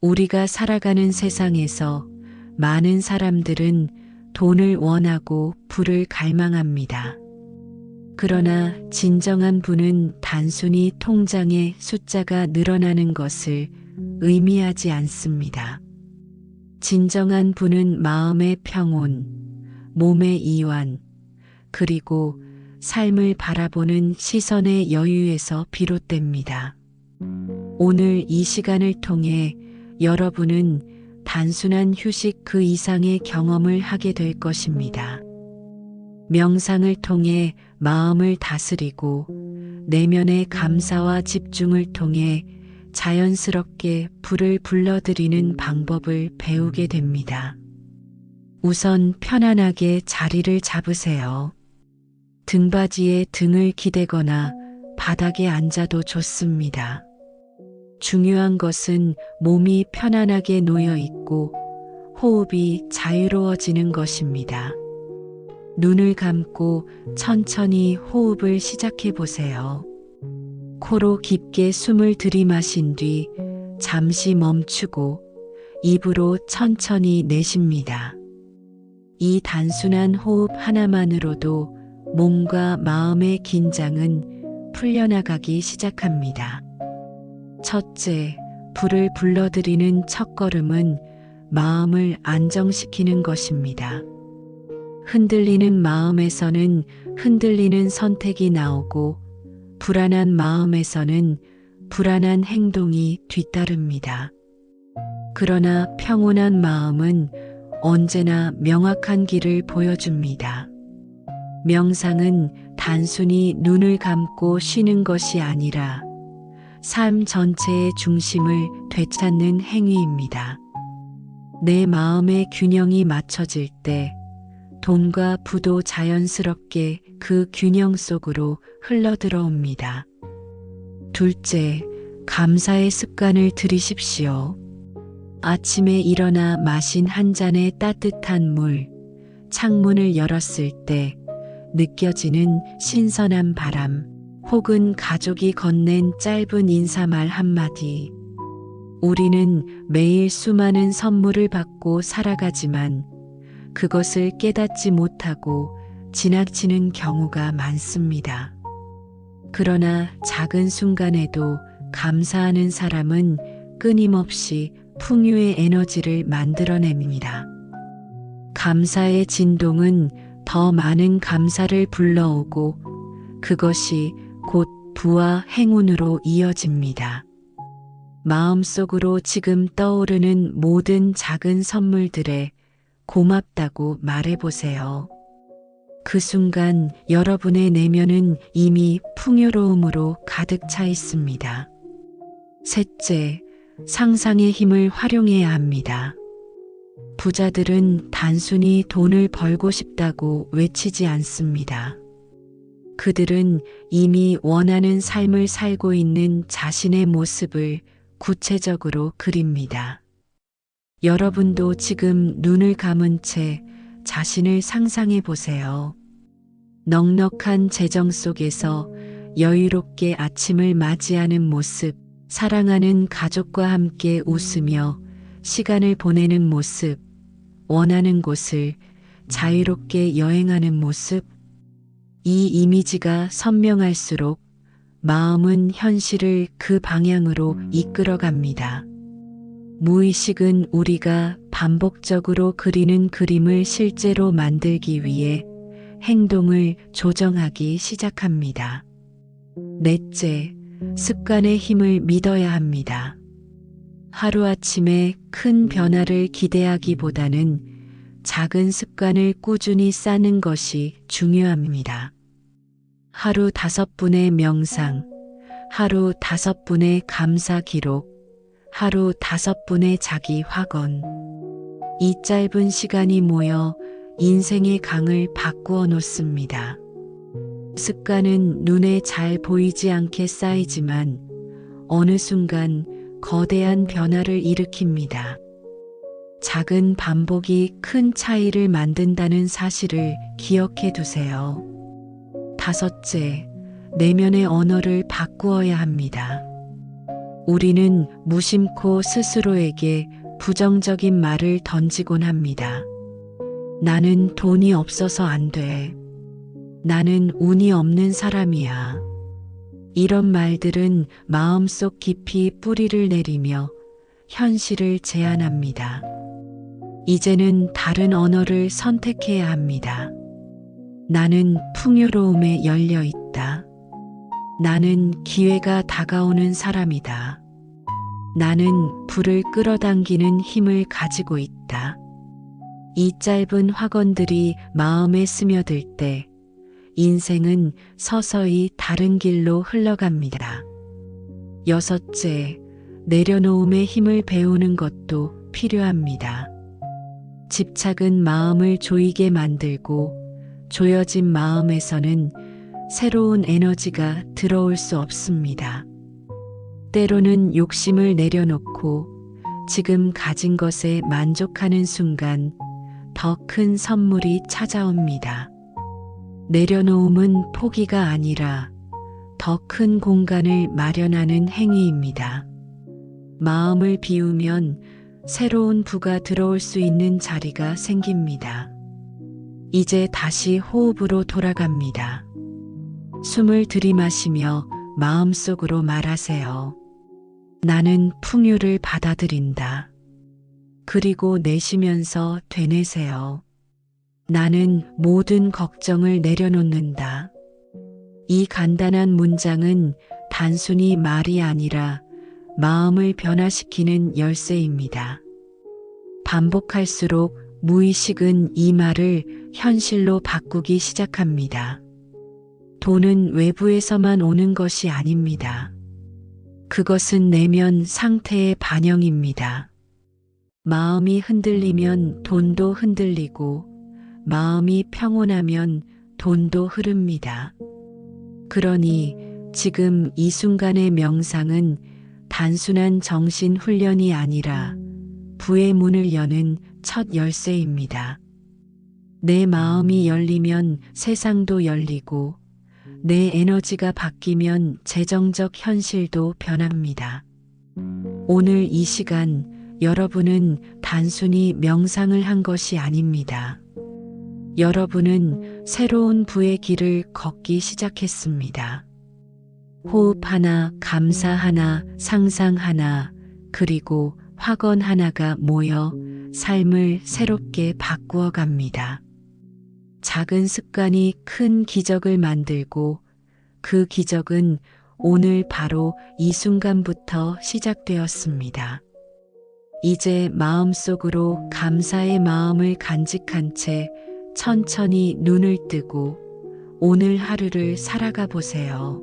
우리가 살아가는 세상에서 많은 사람들은 돈을 원하고 부를 갈망합니다. 그러나 진정한 부는 단순히 통장에 숫자가 늘어나는 것을 의미하지 않습니다. 진정한 부는 마음의 평온, 몸의 이완, 그리고 삶을 바라보는 시선의 여유에서 비롯됩니다. 오늘 이 시간을 통해 여러분은 단순한 휴식 그 이상의 경험을 하게 될 것입니다. 명상을 통해 마음을 다스리고 내면의 감사와 집중을 통해 자연스럽게 불을 불러들이는 방법을 배우게 됩니다. 우선 편안하게 자리를 잡으세요. 등받이에 등을 기대거나 바닥에 앉아도 좋습니다. 중요한 것은 몸이 편안하게 놓여 있고 호흡이 자유로워지는 것입니다. 눈을 감고 천천히 호흡을 시작해 보세요. 코로 깊게 숨을 들이마신 뒤 잠시 멈추고 입으로 천천히 내쉽니다. 이 단순한 호흡 하나만으로도 몸과 마음의 긴장은 풀려나가기 시작합니다. 첫째, 불을 불러들이는 첫걸음은 마음을 안정시키는 것입니다. 흔들리는 마음에서는 흔들리는 선택이 나오고 불안한 마음에서는 불안한 행동이 뒤따릅니다. 그러나 평온한 마음은 언제나 명확한 길을 보여줍니다. 명상은 단순히 눈을 감고 쉬는 것이 아니라 삶 전체의 중심을 되찾는 행위입니다. 내 마음의 균형이 맞춰질 때 돈과 부도 자연스럽게 그 균형 속으로 흘러들어옵니다. 둘째, 감사의 습관을 들이십시오. 아침에 일어나 마신 한 잔의 따뜻한 물, 창문을 열었을 때 느껴지는 신선한 바람, 혹은 가족이 건넨 짧은 인사말 한마디. 우리는 매일 수많은 선물을 받고 살아가지만 그것을 깨닫지 못하고 지나치는 경우가 많습니다. 그러나 작은 순간에도 감사하는 사람은 끊임없이 풍요의 에너지를 만들어냅니다. 감사의 진동은 더 많은 감사를 불러오고 그것이 곧 부와 행운으로 이어집니다. 마음속으로 지금 떠오르는 모든 작은 선물들에 고맙다고 말해보세요. 그 순간 여러분의 내면은 이미 풍요로움으로 가득 차 있습니다. 셋째, 상상의 힘을 활용해야 합니다. 부자들은 단순히 돈을 벌고 싶다고 외치지 않습니다. 그들은 이미 원하는 삶을 살고 있는 자신의 모습을 구체적으로 그립니다. 여러분도 지금 눈을 감은 채 자신을 상상해 보세요. 넉넉한 재정 속에서 여유롭게 아침을 맞이하는 모습, 사랑하는 가족과 함께 웃으며 시간을 보내는 모습, 원하는 곳을 자유롭게 여행하는 모습, 이 이미지가 선명할수록 마음은 현실을 그 방향으로 이끌어갑니다. 무의식은 우리가 반복적으로 그리는 그림을 실제로 만들기 위해 행동을 조정하기 시작합니다. 넷째, 습관의 힘을 믿어야 합니다. 하루아침에 큰 변화를 기대하기보다는 작은 습관을 꾸준히 쌓는 것이 중요합니다. 하루 5분의 명상, 하루 5분의 감사 기록, 하루 5분의 자기 확언. 이 짧은 시간이 모여 인생의 강을 바꾸어 놓습니다. 습관은 눈에 잘 보이지 않게 쌓이지만 어느 순간 거대한 변화를 일으킵니다. 작은 반복이 큰 차이를 만든다는 사실을 기억해 두세요. 다섯째, 내면의 언어를 바꾸어야 합니다. 우리는 무심코 스스로에게 부정적인 말을 던지곤 합니다. 나는 돈이 없어서 안 돼. 나는 운이 없는 사람이야. 이런 말들은 마음속 깊이 뿌리를 내리며 현실을 제한합니다. 이제는 다른 언어를 선택해야 합니다. 나는 풍요로움에 열려 있다. 나는 기회가 다가오는 사람이다. 나는 불을 끌어당기는 힘을 가지고 있다. 이 짧은 확언들이 마음에 스며들 때 인생은 서서히 다른 길로 흘러갑니다. 여섯째, 내려놓음의 힘을 배우는 것도 필요합니다. 집착은 마음을 조이게 만들고 조여진 마음에서는 새로운 에너지가 들어올 수 없습니다. 때로는 욕심을 내려놓고 지금 가진 것에 만족하는 순간 더 큰 선물이 찾아옵니다. 내려놓음은 포기가 아니라 더 큰 공간을 마련하는 행위입니다. 마음을 비우면 새로운 부가 들어올 수 있는 자리가 생깁니다. 이제 다시 호흡으로 돌아갑니다. 숨을 들이마시며 마음속으로 말하세요. 나는 풍요를 받아들인다. 그리고 내쉬면서 되뇌세요. 나는 모든 걱정을 내려놓는다. 이 간단한 문장은 단순히 말이 아니라 마음을 변화시키는 열쇠입니다. 반복할수록 무의식은 이 말을 현실로 바꾸기 시작합니다. 돈은 외부에서만 오는 것이 아닙니다. 그것은 내면 상태의 반영입니다. 마음이 흔들리면 돈도 흔들리고 마음이 평온하면 돈도 흐릅니다. 그러니 지금 이 순간의 명상은 단순한 정신 훈련이 아니라 부의 문을 여는 첫 열쇠입니다. 내 마음이 열리면 세상도 열리고 내 에너지가 바뀌면 재정적 현실도 변합니다. 오늘 이 시간 여러분은 단순히 명상을 한 것이 아닙니다. 여러분은 새로운 부의 길을 걷기 시작했습니다. 호흡 하나, 감사 하나, 상상 하나, 그리고 확언 하나가 모여 삶을 새롭게 바꾸어 갑니다. 작은 습관이 큰 기적을 만들고 그 기적은 오늘 바로 이 순간부터 시작되었습니다. 이제 마음속으로 감사의 마음을 간직한 채 천천히 눈을 뜨고 오늘 하루를 살아가 보세요.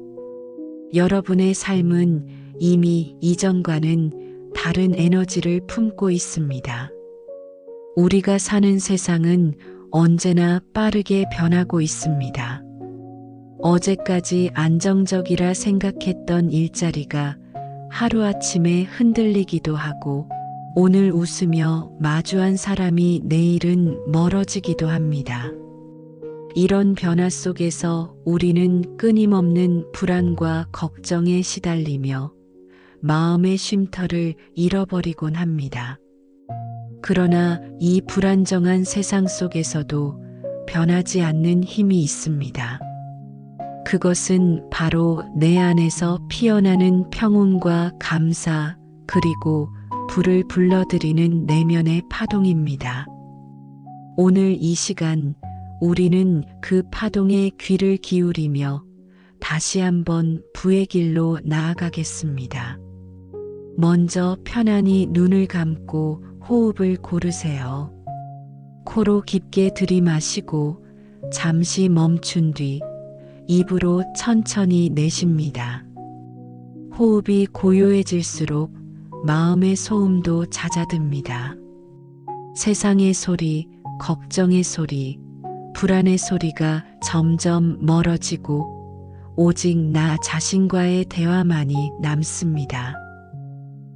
여러분의 삶은 이미 이전과는 다른 에너지를 품고 있습니다. 우리가 사는 세상은 언제나 빠르게 변하고 있습니다. 어제까지 안정적이라 생각했던 일자리가 하루아침에 흔들리기도 하고 오늘 웃으며 마주한 사람이 내일은 멀어지기도 합니다. 이런 변화 속에서 우리는 끊임없는 불안과 걱정에 시달리며 마음의 쉼터를 잃어버리곤 합니다. 그러나 이 불안정한 세상 속에서도 변하지 않는 힘이 있습니다. 그것은 바로 내 안에서 피어나는 평온과 감사 그리고 불을 불러들이는 내면의 파동입니다. 오늘 이 시간 우리는 그 파동에 귀를 기울이며 다시 한번 부의 길로 나아가겠습니다. 먼저 편안히 눈을 감고 호흡을 고르세요. 코로 깊게 들이마시고 잠시 멈춘 뒤 입으로 천천히 내쉽니다. 호흡이 고요해질수록 마음의 소음도 잦아듭니다. 세상의 소리, 걱정의 소리, 불안의 소리가 점점 멀어지고 오직 나 자신과의 대화만이 남습니다.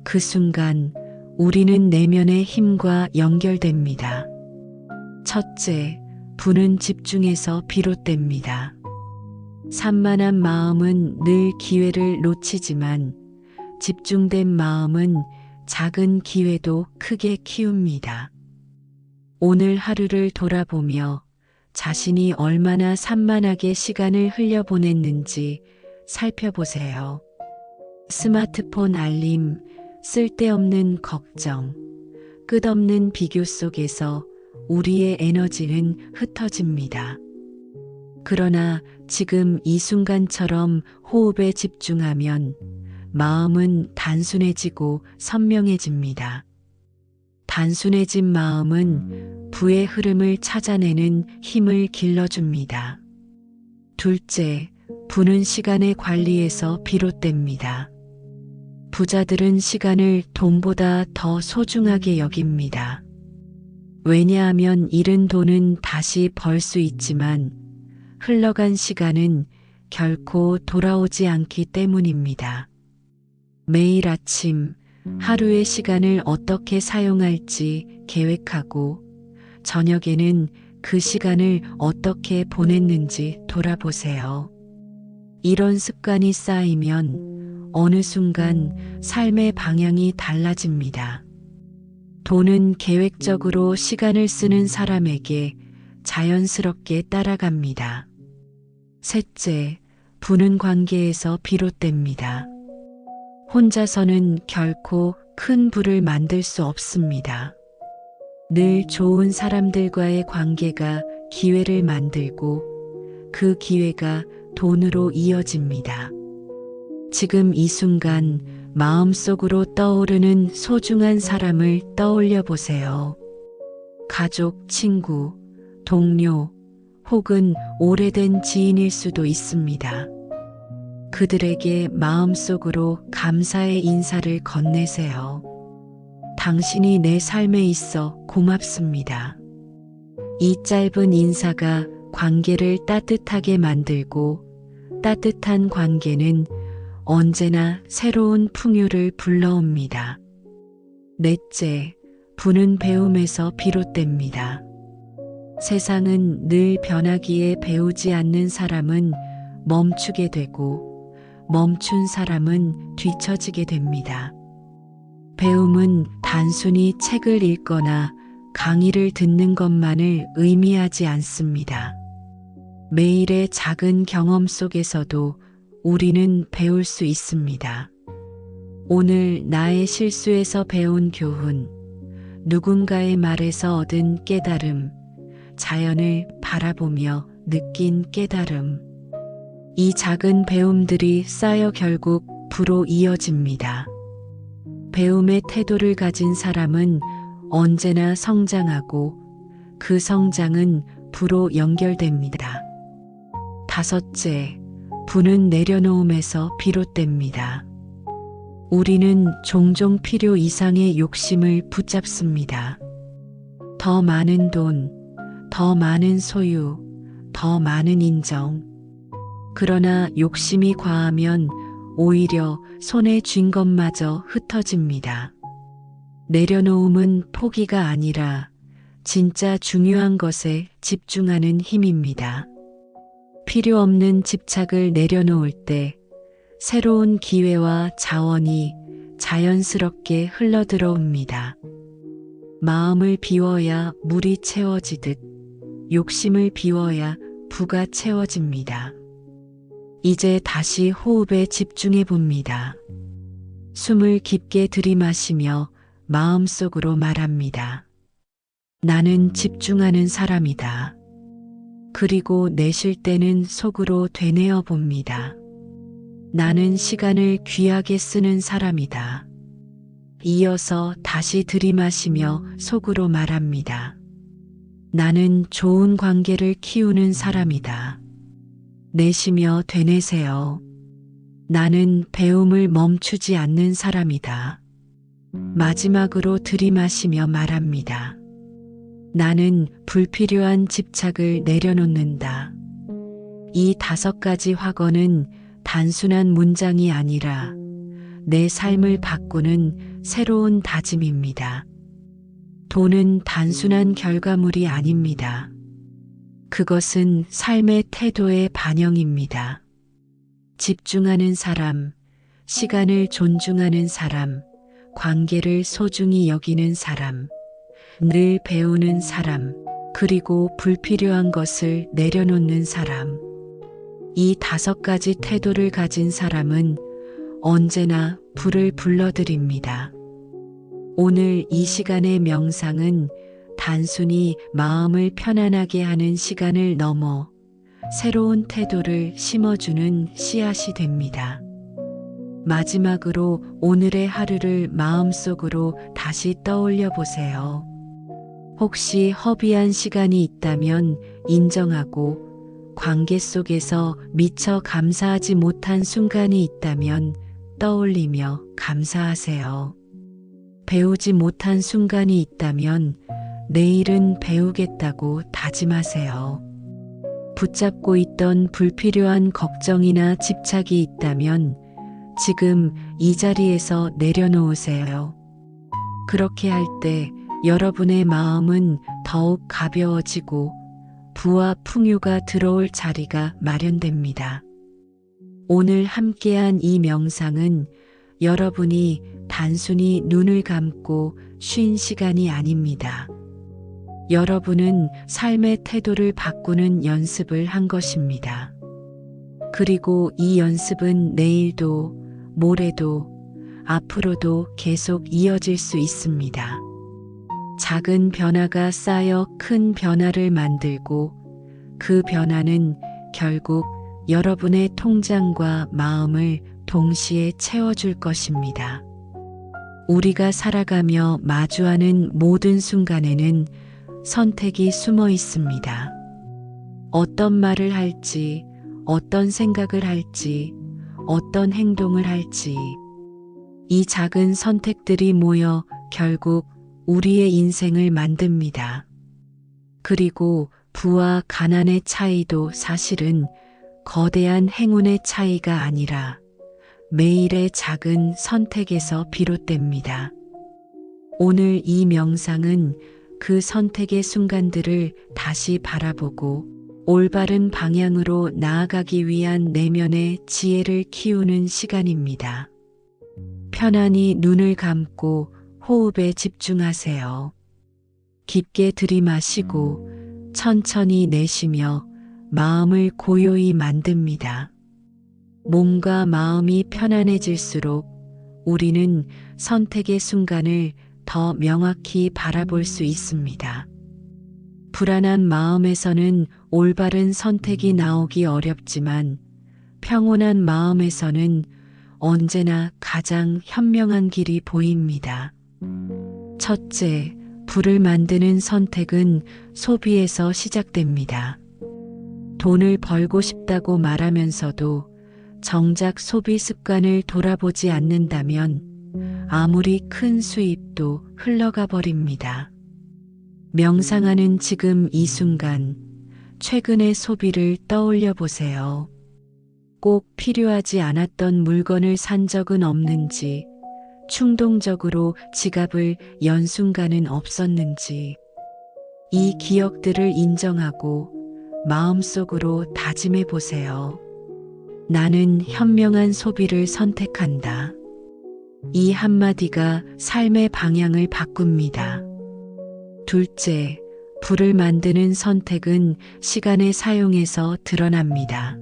그 순간 우리는 내면의 힘과 연결됩니다. 첫째, 부는 집중에서 비롯됩니다. 산만한 마음은 늘 기회를 놓치지만 집중된 마음은 작은 기회도 크게 키웁니다. 오늘 하루를 돌아보며 자신이 얼마나 산만하게 시간을 흘려보냈는지 살펴보세요. 스마트폰 알림, 쓸데없는 걱정, 끝없는 비교 속에서 우리의 에너지는 흩어집니다. 그러나 지금 이 순간처럼 호흡에 집중하면 마음은 단순해지고 선명해집니다. 단순해진 마음은 부의 흐름을 찾아내는 힘을 길러줍니다. 둘째, 부는 시간의 관리에서 비롯됩니다. 부자들은 시간을 돈보다 더 소중하게 여깁니다. 왜냐하면 잃은 돈은 다시 벌 수 있지만 흘러간 시간은 결코 돌아오지 않기 때문입니다. 매일 아침 하루의 시간을 어떻게 사용할지 계획하고 저녁에는 그 시간을 어떻게 보냈는지 돌아보세요. 이런 습관이 쌓이면 어느 순간 삶의 방향이 달라집니다. 돈은 계획적으로 시간을 쓰는 사람에게 자연스럽게 따라갑니다. 셋째, 부는 관계에서 비롯됩니다. 혼자서는 결코 큰 부를 만들 수 없습니다. 늘 좋은 사람들과의 관계가 기회를 만들고 그 기회가 돈으로 이어집니다. 지금 이 순간 마음속으로 떠오르는 소중한 사람을 떠올려 보세요. 가족, 친구, 동료, 혹은 오래된 지인일 수도 있습니다. 그들에게 마음속으로 감사의 인사를 건네세요. 당신이 내 삶에 있어 고맙습니다. 이 짧은 인사가 관계를 따뜻하게 만들고 따뜻한 관계는 언제나 새로운 풍요를 불러옵니다. 넷째, 부는 배움에서 비롯됩니다. 세상은 늘 변하기에 배우지 않는 사람은 멈추게 되고 멈춘 사람은 뒤처지게 됩니다. 배움은 단순히 책을 읽거나 강의를 듣는 것만을 의미하지 않습니다. 매일의 작은 경험 속에서도 우리는 배울 수 있습니다. 오늘 나의 실수에서 배운 교훈, 누군가의 말에서 얻은 깨달음, 자연을 바라보며 느낀 깨달음. 이 작은 배움들이 쌓여 결국 부로 이어집니다. 배움의 태도를 가진 사람은 언제나 성장하고 그 성장은 부로 연결됩니다. 다섯째, 부는 내려놓음에서 비롯됩니다. 우리는 종종 필요 이상의 욕심을 붙잡습니다. 더 많은 돈, 더 많은 소유, 더 많은 인정. 그러나 욕심이 과하면 오히려 손에 쥔 것마저 흩어집니다. 내려놓음은 포기가 아니라 진짜 중요한 것에 집중하는 힘입니다. 필요 없는 집착을 내려놓을 때 새로운 기회와 자원이 자연스럽게 흘러들어옵니다. 마음을 비워야 물이 채워지듯 욕심을 비워야 부가 채워집니다. 이제 다시 호흡에 집중해 봅니다. 숨을 깊게 들이마시며 마음속으로 말합니다. 나는 집중하는 사람이다. 그리고 내쉴 때는 속으로 되뇌어 봅니다. 나는 시간을 귀하게 쓰는 사람이다. 이어서 다시 들이마시며 속으로 말합니다. 나는 좋은 관계를 키우는 사람이다. 내쉬며 되뇌세요. 나는 배움을 멈추지 않는 사람이다. 마지막으로 들이마시며 말합니다. 나는 불필요한 집착을 내려놓는다. 이 5가지 확언은 단순한 문장이 아니라 내 삶을 바꾸는 새로운 다짐입니다. 돈은 단순한 결과물이 아닙니다. 그것은 삶의 태도의 반영입니다. 집중하는 사람, 시간을 존중하는 사람, 관계를 소중히 여기는 사람, 늘 배우는 사람, 그리고 불필요한 것을 내려놓는 사람. 이 5가지 태도를 가진 사람은 언제나 불을 불러들입니다. 오늘 이 시간의 명상은 단순히 마음을 편안하게 하는 시간을 넘어 새로운 태도를 심어주는 씨앗이 됩니다. 마지막으로 오늘의 하루를 마음속으로 다시 떠올려 보세요. 혹시 허비한 시간이 있다면 인정하고, 관계 속에서 미처 감사하지 못한 순간이 있다면 떠올리며 감사하세요. 배우지 못한 순간이 있다면 내일은 배우겠다고 다짐하세요. 붙잡고 있던 불필요한 걱정이나 집착이 있다면 지금 이 자리에서 내려놓으세요. 그렇게 할 때 여러분의 마음은 더욱 가벼워지고 부와 풍요가 들어올 자리가 마련됩니다. 오늘 함께한 이 명상은 여러분이 단순히 눈을 감고 쉰 시간이 아닙니다. 여러분은 삶의 태도를 바꾸는 연습을 한 것입니다. 그리고 이 연습은 내일도, 모레도, 앞으로도 계속 이어질 수 있습니다. 작은 변화가 쌓여 큰 변화를 만들고, 그 변화는 결국 여러분의 통장과 마음을 동시에 채워줄 것입니다. 우리가 살아가며 마주하는 모든 순간에는 선택이 숨어 있습니다. 어떤 말을 할지, 어떤 생각을 할지, 어떤 행동을 할지. 이 작은 선택들이 모여 결국 우리의 인생을 만듭니다. 그리고 부와 가난의 차이도 사실은 거대한 행운의 차이가 아니라 매일의 작은 선택에서 비롯됩니다. 오늘 이 명상은 그 선택의 순간들을 다시 바라보고 올바른 방향으로 나아가기 위한 내면의 지혜를 키우는 시간입니다. 편안히 눈을 감고 호흡에 집중하세요. 깊게 들이마시고 천천히 내쉬며 마음을 고요히 만듭니다. 몸과 마음이 편안해질수록 우리는 선택의 순간을 더 명확히 바라볼 수 있습니다. 불안한 마음에서는 올바른 선택이 나오기 어렵지만 평온한 마음에서는 언제나 가장 현명한 길이 보입니다. 첫째, 불을 만드는 선택은 소비에서 시작됩니다. 돈을 벌고 싶다고 말하면서도 정작 소비 습관을 돌아보지 않는다면 아무리 큰 수입도 흘러가 버립니다. 명상하는 지금 이 순간, 최근의 소비를 떠올려 보세요. 꼭 필요하지 않았던 물건을 산 적은 없는지, 충동적으로 지갑을 연 순간은 없었는지, 이 기억들을 인정하고 마음속으로 다짐해 보세요. 나는 현명한 소비를 선택한다. 이 한마디가 삶의 방향을 바꿉니다. 둘째, 불을 만드는 선택은 시간의 사용에서 드러납니다.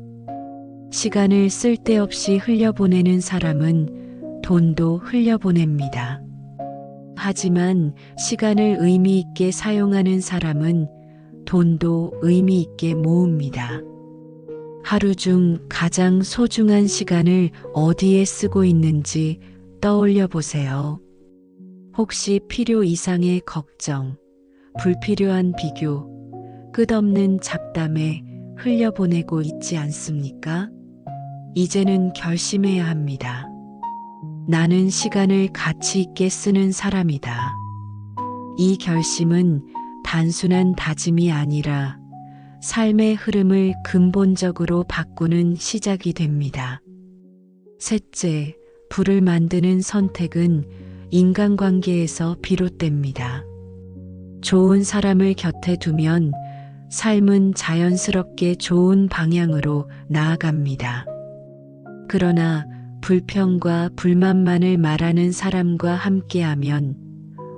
시간을 쓸데없이 흘려보내는 사람은 돈도 흘려보냅니다. 하지만 시간을 의미 있게 사용하는 사람은 돈도 의미 있게 모읍니다. 하루 중 가장 소중한 시간을 어디에 쓰고 있는지 떠올려 보세요. 혹시 필요 이상의 걱정, 불필요한 비교, 끝없는 잡담에 흘려보내고 있지 않습니까? 이제는 결심해야 합니다. 나는 시간을 가치 있게 쓰는 사람이다. 이 결심은 단순한 다짐이 아니라 삶의 흐름을 근본적으로 바꾸는 시작이 됩니다. 셋째, 불을 만드는 선택은 인간관계에서 비롯됩니다. 좋은 사람을 곁에 두면 삶은 자연스럽게 좋은 방향으로 나아갑니다. 그러나 불평과 불만만을 말하는 사람과 함께하면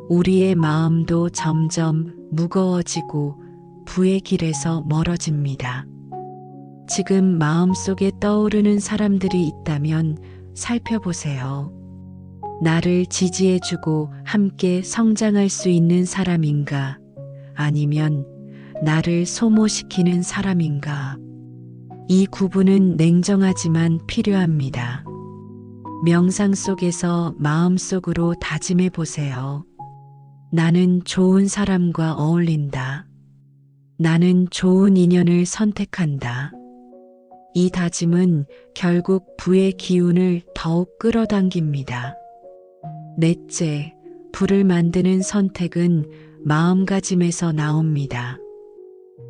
우리의 마음도 점점 무거워지고 부의 길에서 멀어집니다. 지금 마음속에 떠오르는 사람들이 있다면 살펴보세요. 나를 지지해주고 함께 성장할 수 있는 사람인가? 아니면 나를 소모시키는 사람인가? 이 구분은 냉정하지만 필요합니다. 명상 속에서 마음속으로 다짐해 보세요. 나는 좋은 사람과 어울린다. 나는 좋은 인연을 선택한다. 이 다짐은 결국 부의 기운을 더욱 끌어당깁니다. 넷째, 부를 만드는 선택은 마음가짐에서 나옵니다.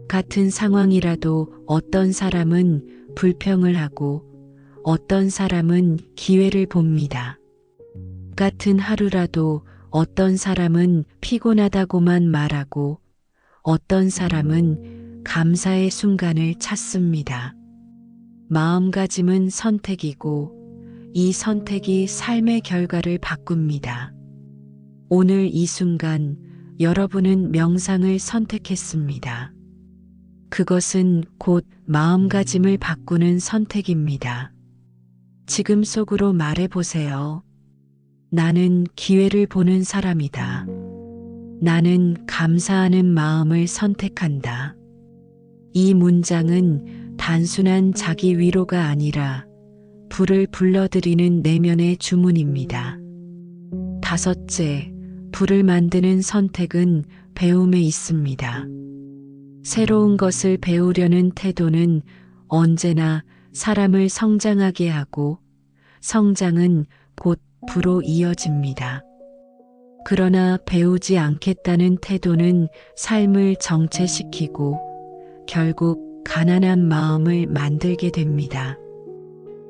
같은 상황이라도 어떤 사람은 불평을 하고 어떤 사람은 기회를 봅니다. 같은 하루라도 어떤 사람은 피곤하다고만 말하고 어떤 사람은 감사의 순간을 찾습니다. 마음가짐은 선택이고 이 선택이 삶의 결과를 바꿉니다. 오늘 이 순간 여러분은 명상을 선택했습니다. 그것은 곧 마음가짐을 바꾸는 선택입니다. 지금 속으로 말해보세요. 나는 기회를 보는 사람이다. 나는 감사하는 마음을 선택한다. 이 문장은 단순한 자기 위로가 아니라 부를 불러들이는 내면의 주문입니다. 다섯째, 부를 만드는 선택은 배움에 있습니다. 새로운 것을 배우려는 태도는 언제나 사람을 성장하게 하고 성장은 곧 부로 이어집니다. 그러나 배우지 않겠다는 태도는 삶을 정체시키고 결국 가난한 마음을 만들게 됩니다.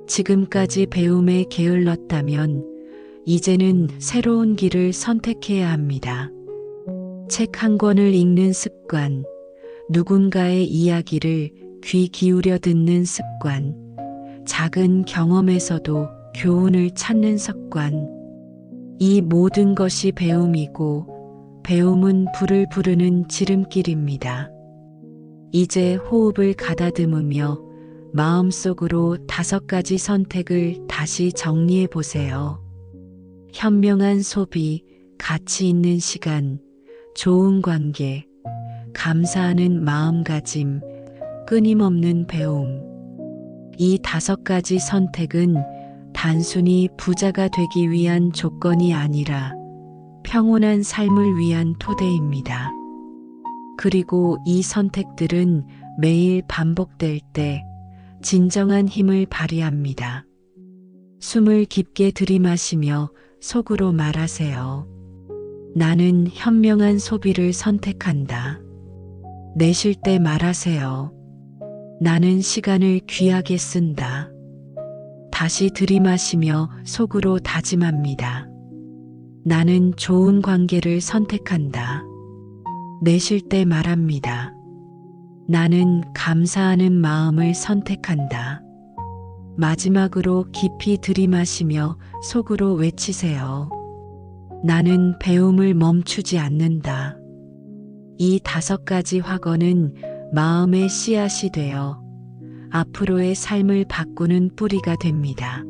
지금까지 배움에 게을렀다면 이제는 새로운 길을 선택해야 합니다. 책 한 권을 읽는 습관, 누군가의 이야기를 귀 기울여 듣는 습관, 작은 경험에서도 교훈을 찾는 습관. 이 모든 것이 배움이고 배움은 부를 부르는 지름길입니다. 이제 호흡을 가다듬으며 마음속으로 5가지 선택을 다시 정리해 보세요. 현명한 소비, 가치 있는 시간, 좋은 관계, 감사하는 마음가짐, 끊임없는 배움. 이 5가지 선택은 단순히 부자가 되기 위한 조건이 아니라 평온한 삶을 위한 토대입니다. 그리고 이 선택들은 매일 반복될 때 진정한 힘을 발휘합니다. 숨을 깊게 들이마시며 속으로 말하세요. 나는 현명한 소비를 선택한다. 내쉴 때 말하세요. 나는 시간을 귀하게 쓴다. 다시 들이마시며 속으로 다짐합니다. 나는 좋은 관계를 선택한다. 내쉴 때 말합니다. 나는 감사하는 마음을 선택한다. 마지막으로 깊이 들이마시며 속으로 외치세요. 나는 배움을 멈추지 않는다. 이 5가지 확언은 마음의 씨앗이 되어 앞으로의 삶을 바꾸는 뿌리가 됩니다.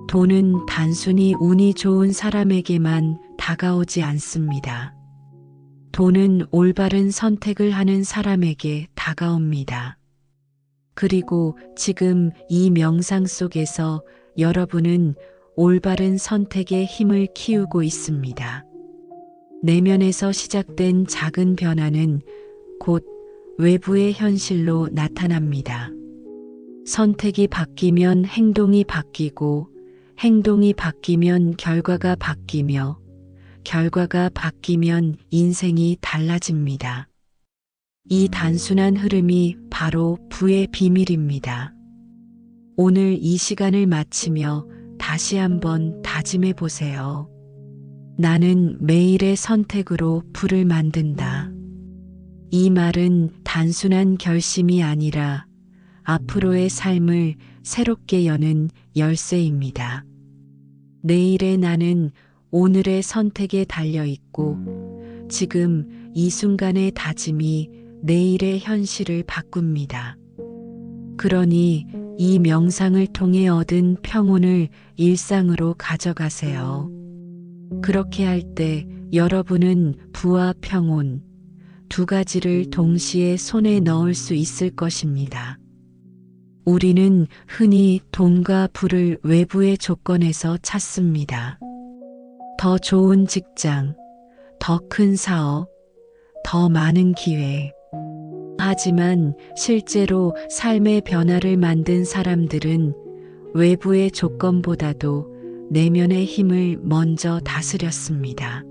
돈은 단순히 운이 좋은 사람에게만 다가오지 않습니다. 돈은 올바른 선택을 하는 사람에게 다가옵니다. 그리고 지금 이 명상 속에서 여러분은 올바른 선택의 힘을 키우고 있습니다. 내면에서 시작된 작은 변화는 곧 외부의 현실로 나타납니다. 선택이 바뀌면 행동이 바뀌고 행동이 바뀌면 결과가 바뀌며 결과가 바뀌면 인생이 달라집니다. 이 단순한 흐름이 바로 부의 비밀입니다. 오늘 이 시간을 마치며 다시 한번 다짐해 보세요. 나는 매일의 선택으로 부를 만든다. 이 말은 단순한 결심이 아니라 앞으로의 삶을 새롭게 여는 열쇠입니다. 내일의 나는 오늘의 선택에 달려 있고 지금 이 순간의 다짐이 내일의 현실을 바꿉니다. 그러니 이 명상을 통해 얻은 평온을 일상으로 가져가세요. 그렇게 할 때 여러분은 부와 평온, 두 가지를 동시에 손에 넣을 수 있을 것입니다. 우리는 흔히 돈과 부를 외부의 조건에서 찾습니다. 더 좋은 직장, 더 큰 사업, 더 많은 기회. 하지만 실제로 삶의 변화를 만든 사람들은 외부의 조건보다도 내면의 힘을 먼저 다스렸습니다.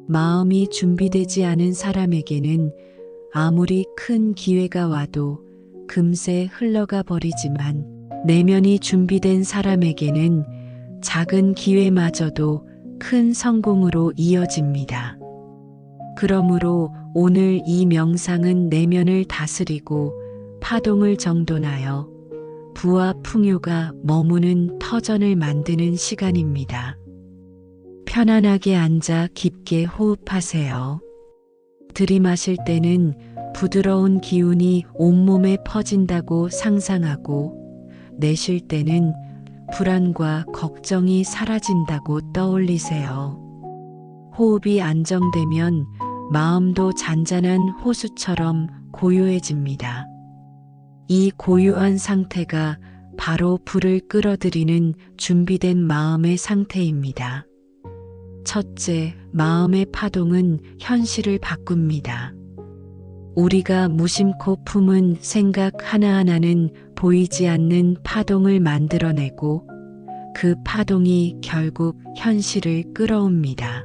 마음이 준비되지 않은 사람에게는 아무리 큰 기회가 와도 금세 흘러가 버리지만 내면이 준비된 사람에게는 작은 기회마저도 큰 성공으로 이어집니다. 그러므로 오늘 이 명상은 내면을 다스리고 파동을 정돈하여 부와 풍요가 머무는 터전을 만드는 시간입니다. 편안하게 앉아 깊게 호흡하세요. 들이마실 때는 부드러운 기운이 온몸에 퍼진다고 상상하고 내쉴 때는 불안과 걱정이 사라진다고 떠올리세요. 호흡이 안정되면 마음도 잔잔한 호수처럼 고요해집니다. 이 고요한 상태가 바로 불을 끌어들이는 준비된 마음의 상태입니다. 첫째, 마음의 파동은 현실을 바꿉니다. 우리가 무심코 품은 생각 하나하나는 보이지 않는 파동을 만들어내고 그 파동이 결국 현실을 끌어옵니다.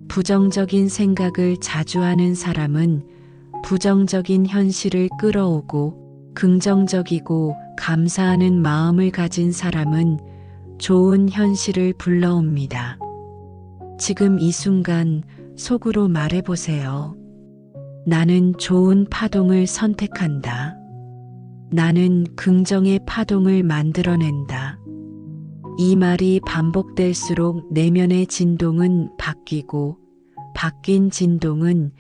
부정적인 생각을 자주 하는 사람은 부정적인 현실을 끌어오고 긍정적이고 감사하는 마음을 가진 사람은 좋은 현실을 불러옵니다. 지금 이 순간 속으로 말해보세요. 나는 좋은 파동을 선택한다. 나는 긍정의 파동을 만들어낸다. 이 말이 반복될수록 내면의 진동은 바뀌고 바뀐 진동은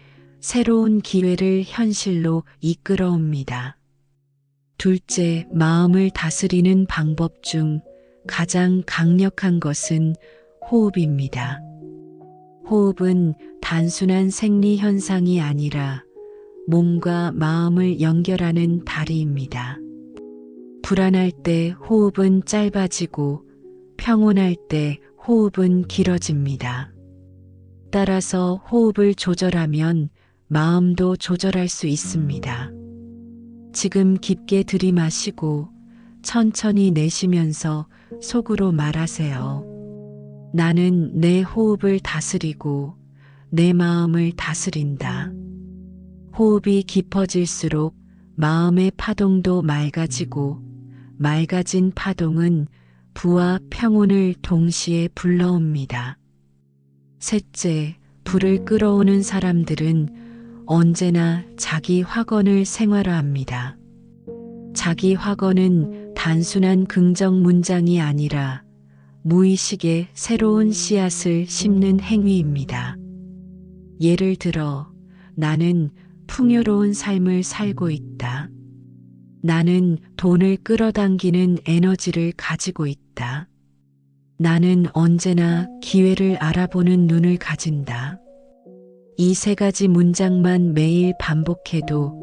새로운 기회를 현실로 이끌어옵니다. 둘째, 마음을 다스리는 방법 중 가장 강력한 것은 호흡입니다. 호흡은 단순한 생리 현상이 아니라 몸과 마음을 연결하는 다리입니다. 불안할 때 호흡은 짧아지고 평온할 때 호흡은 길어집니다. 따라서 호흡을 조절하면 마음도 조절할 수 있습니다. 지금 깊게 들이마시고 천천히 내쉬면서 속으로 말하세요. 나는 내 호흡을 다스리고 내 마음을 다스린다. 호흡이 깊어질수록 마음의 파동도 맑아지고 맑아진 파동은 부와 평온을 동시에 불러옵니다. 셋째, 불을 끌어오는 사람들은 언제나 자기 확언을 생활화합니다. 자기 확언은 단순한 긍정 문장이 아니라 무의식의 새로운 씨앗을 심는 행위입니다. 예를 들어, 나는 풍요로운 삶을 살고 있다. 나는 돈을 끌어당기는 에너지를 가지고 있다. 나는 언제나 기회를 알아보는 눈을 가진다. 이 세 가지 문장만 매일 반복해도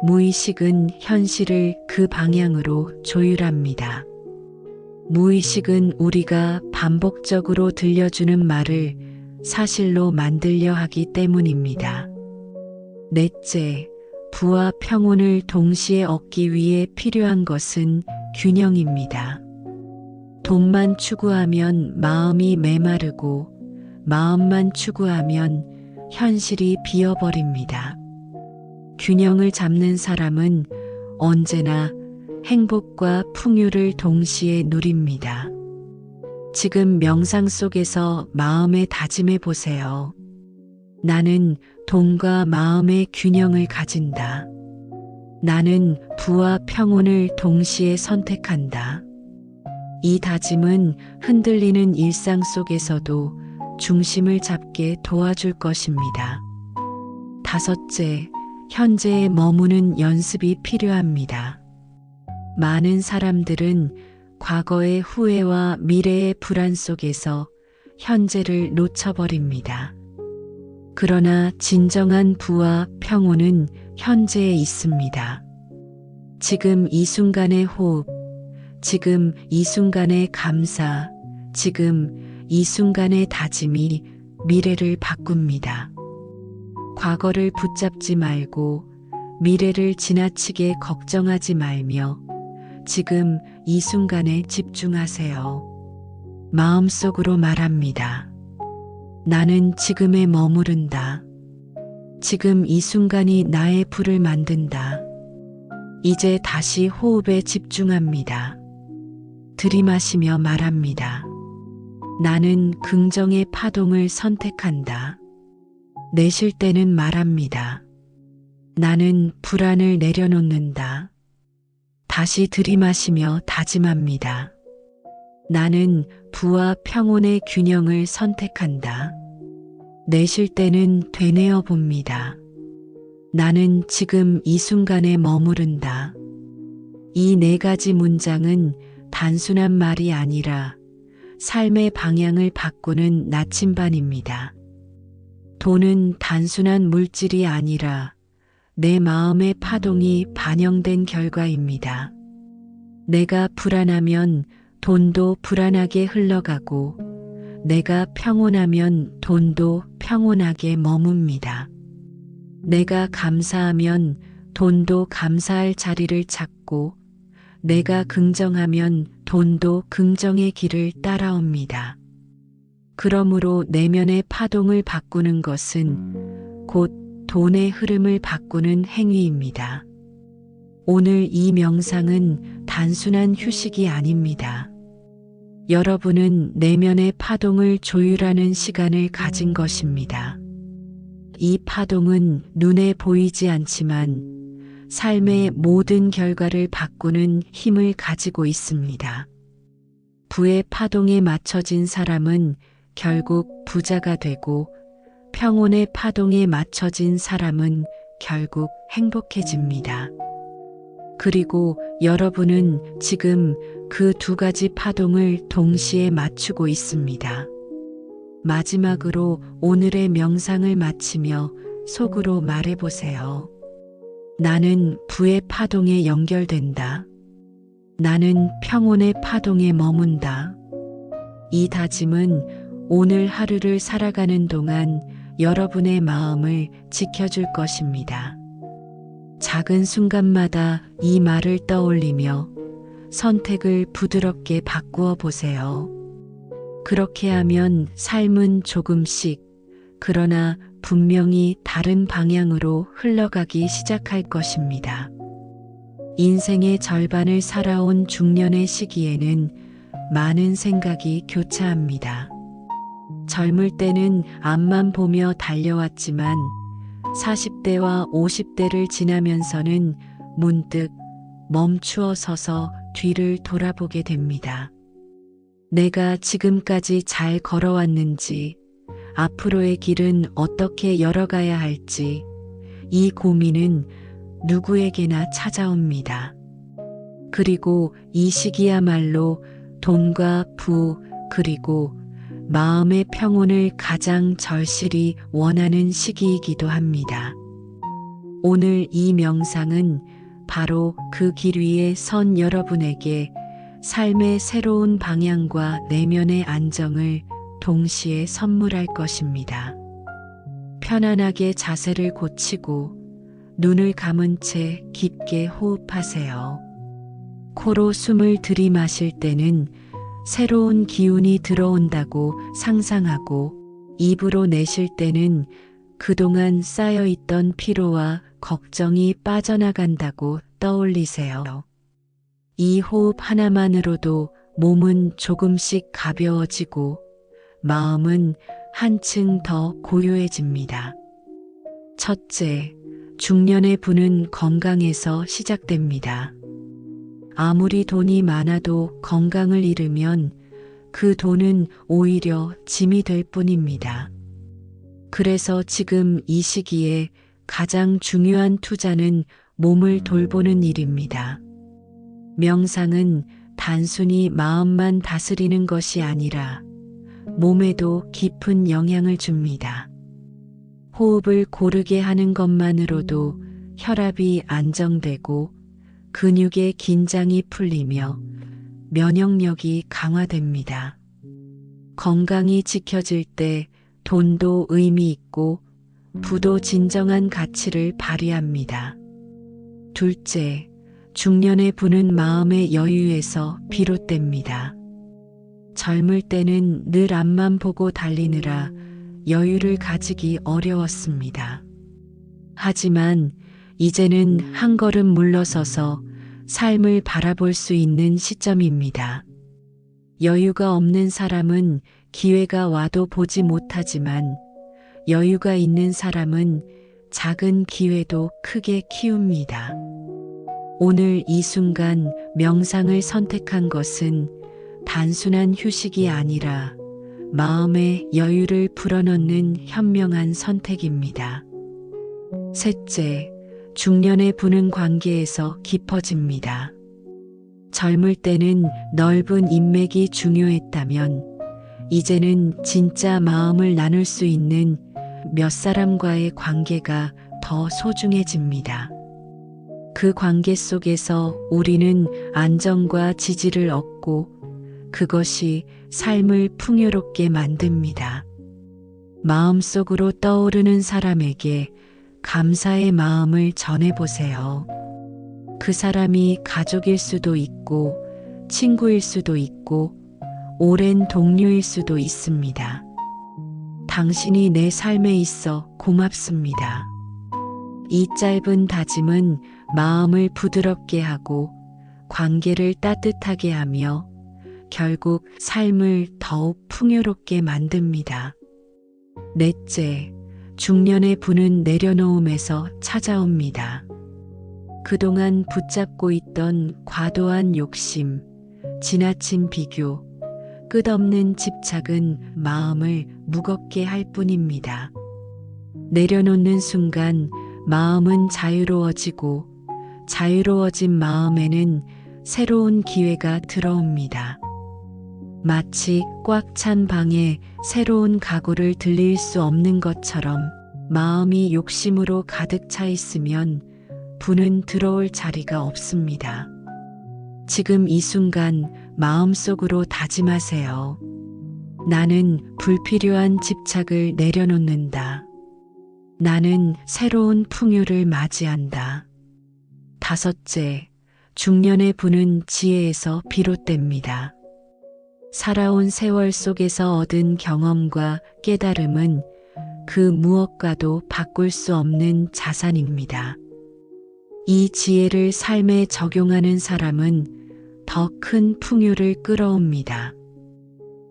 무의식은 현실을 그 방향으로 조율합니다. 무의식은 우리가 반복적으로 들려주는 말을 사실로 만들려 하기 때문입니다. 넷째, 부와 평온을 동시에 얻기 위해 필요한 것은 균형입니다. 돈만 추구하면 마음이 메마르고 마음만 추구하면 현실이 비어버립니다. 균형을 잡는 사람은 언제나 행복과 풍요를 동시에 누립니다. 지금 명상 속에서 마음에 다짐해 보세요. 나는 돈과 마음의 균형을 가진다. 나는 부와 평온을 동시에 선택한다. 이 다짐은 흔들리는 일상 속에서도 중심을 잡게 도와줄 것입니다. 다섯째, 현재에 머무는 연습이 필요합니다. 많은 사람들은 과거의 후회와 미래의 불안 속에서 현재를 놓쳐버립니다. 그러나 진정한 부와 평온은 현재에 있습니다. 지금 이 순간의 호흡, 지금 이 순간의 감사, 지금 이 순간의 다짐이 미래를 바꿉니다. 과거를 붙잡지 말고 미래를 지나치게 걱정하지 말며 지금 이 순간에 집중하세요. 마음속으로 말합니다. 나는 지금에 머무른다. 지금 이 순간이 나의 불을 만든다. 이제 다시 호흡에 집중합니다. 들이마시며 말합니다. 나는 긍정의 파동을 선택한다. 내쉴 때는 말합니다. 나는 불안을 내려놓는다. 다시 들이마시며 다짐합니다. 나는 부와 평온의 균형을 선택한다. 내쉴 때는 되뇌어 봅니다. 나는 지금 이 순간에 머무른다. 이 네 가지 문장은 단순한 말이 아니라 삶의 방향을 바꾸는 나침반입니다. 돈은 단순한 물질이 아니라 내 마음의 파동이 반영된 결과입니다. 내가 불안하면 돈도 불안하게 흘러가고 내가 평온하면 돈도 평온하게 머뭅니다. 내가 감사하면 돈도 감사할 자리를 찾고 내가 긍정하면 돈도 긍정의 길을 따라옵니다. 그러므로 내면의 파동을 바꾸는 것은 곧 돈의 흐름을 바꾸는 행위입니다. 오늘 이 명상은 단순한 휴식이 아닙니다. 여러분은 내면의 파동을 조율하는 시간을 가진 것입니다. 이 파동은 눈에 보이지 않지만 삶의 모든 결과를 바꾸는 힘을 가지고 있습니다. 부의 파동에 맞춰진 사람은 결국 부자가 되고 평온의 파동에 맞춰진 사람은 결국 행복해집니다. 그리고 여러분은 지금 그 두 가지 파동을 동시에 맞추고 있습니다. 마지막으로 오늘의 명상을 마치며 속으로 말해보세요. 나는 부의 파동에 연결된다. 나는 평온의 파동에 머문다. 이 다짐은 오늘 하루를 살아가는 동안 여러분의 마음을 지켜줄 것입니다. 작은 순간마다 이 말을 떠올리며 선택을 부드럽게 바꾸어 보세요. 그렇게 하면 삶은 조금씩, 그러나 분명히 다른 방향으로 흘러가기 시작할 것입니다. 인생의 절반을 살아온 중년의 시기에는 많은 생각이 교차합니다. 젊을 때는 앞만 보며 달려왔지만 40대와 50대를 지나면서는 문득 멈추어 서서 뒤를 돌아보게 됩니다. 내가 지금까지 잘 걸어왔는지, 앞으로의 길은 어떻게 열어가야 할지, 이 고민은 누구에게나 찾아옵니다. 그리고 이 시기야말로 돈과 부, 그리고 마음의 평온을 가장 절실히 원하는 시기이기도 합니다. 오늘 이 명상은 바로 그 길 위에 선 여러분에게 삶의 새로운 방향과 내면의 안정을 동시에 선물할 것입니다. 편안하게 자세를 고치고 눈을 감은 채 깊게 호흡하세요. 코로 숨을 들이마실 때는 새로운 기운이 들어온다고 상상하고 입으로 내쉴 때는 그동안 쌓여있던 피로와 걱정이 빠져나간다고 떠올리세요. 이 호흡 하나만으로도 몸은 조금씩 가벼워지고 마음은 한층 더 고요해집니다. 첫째, 중년의 부는 건강에서 시작됩니다. 아무리 돈이 많아도 건강을 잃으면 그 돈은 오히려 짐이 될 뿐입니다. 그래서 지금 이 시기에 가장 중요한 투자는 몸을 돌보는 일입니다. 명상은 단순히 마음만 다스리는 것이 아니라 몸에도 깊은 영향을 줍니다. 호흡을 고르게 하는 것만으로도 혈압이 안정되고 근육의 긴장이 풀리며 면역력이 강화됩니다. 건강이 지켜질 때 돈도 의미 있고 부도 진정한 가치를 발휘합니다. 둘째, 중년의 부는 마음의 여유에서 비롯됩니다. 젊을 때는 늘 앞만 보고 달리느라 여유를 가지기 어려웠습니다. 하지만 이제는 한 걸음 물러서서 삶을 바라볼 수 있는 시점입니다. 여유가 없는 사람은 기회가 와도 보지 못하지만 여유가 있는 사람은 작은 기회도 크게 키웁니다. 오늘 이 순간 명상을 선택한 것은 단순한 휴식이 아니라 마음의 여유를 불어넣는 현명한 선택입니다. 셋째, 중년의 부는 관계에서 깊어집니다. 젊을 때는 넓은 인맥이 중요했다면 이제는 진짜 마음을 나눌 수 있는 몇 사람과의 관계가 더 소중해집니다. 그 관계 속에서 우리는 안정과 지지를 얻고 그것이 삶을 풍요롭게 만듭니다. 마음속으로 떠오르는 사람에게 감사의 마음을 전해보세요. 그 사람이 가족일 수도 있고 친구일 수도 있고 오랜 동료일 수도 있습니다. 당신이 내 삶에 있어 고맙습니다. 이 짧은 다짐은 마음을 부드럽게 하고 관계를 따뜻하게 하며 결국 삶을 더욱 풍요롭게 만듭니다. 넷째, 중년의 부는 내려놓음에서 찾아옵니다. 그동안 붙잡고 있던 과도한 욕심, 지나친 비교, 끝없는 집착은 마음을 무겁게 할 뿐입니다. 내려놓는 순간 마음은 자유로워지고 자유로워진 마음에는 새로운 기회가 들어옵니다. 마치 꽉 찬 방에 새로운 가구를 들릴 수 없는 것처럼 마음이 욕심으로 가득 차 있으면 부는 들어올 자리가 없습니다. 지금 이 순간 마음속으로 다짐하세요. 나는 불필요한 집착을 내려놓는다. 나는 새로운 풍요를 맞이한다. 다섯째, 중년의 부는 지혜에서 비롯됩니다. 살아온 세월 속에서 얻은 경험과 깨달음은 그 무엇과도 바꿀 수 없는 자산입니다. 이 지혜를 삶에 적용하는 사람은 더 큰 풍요를 끌어옵니다.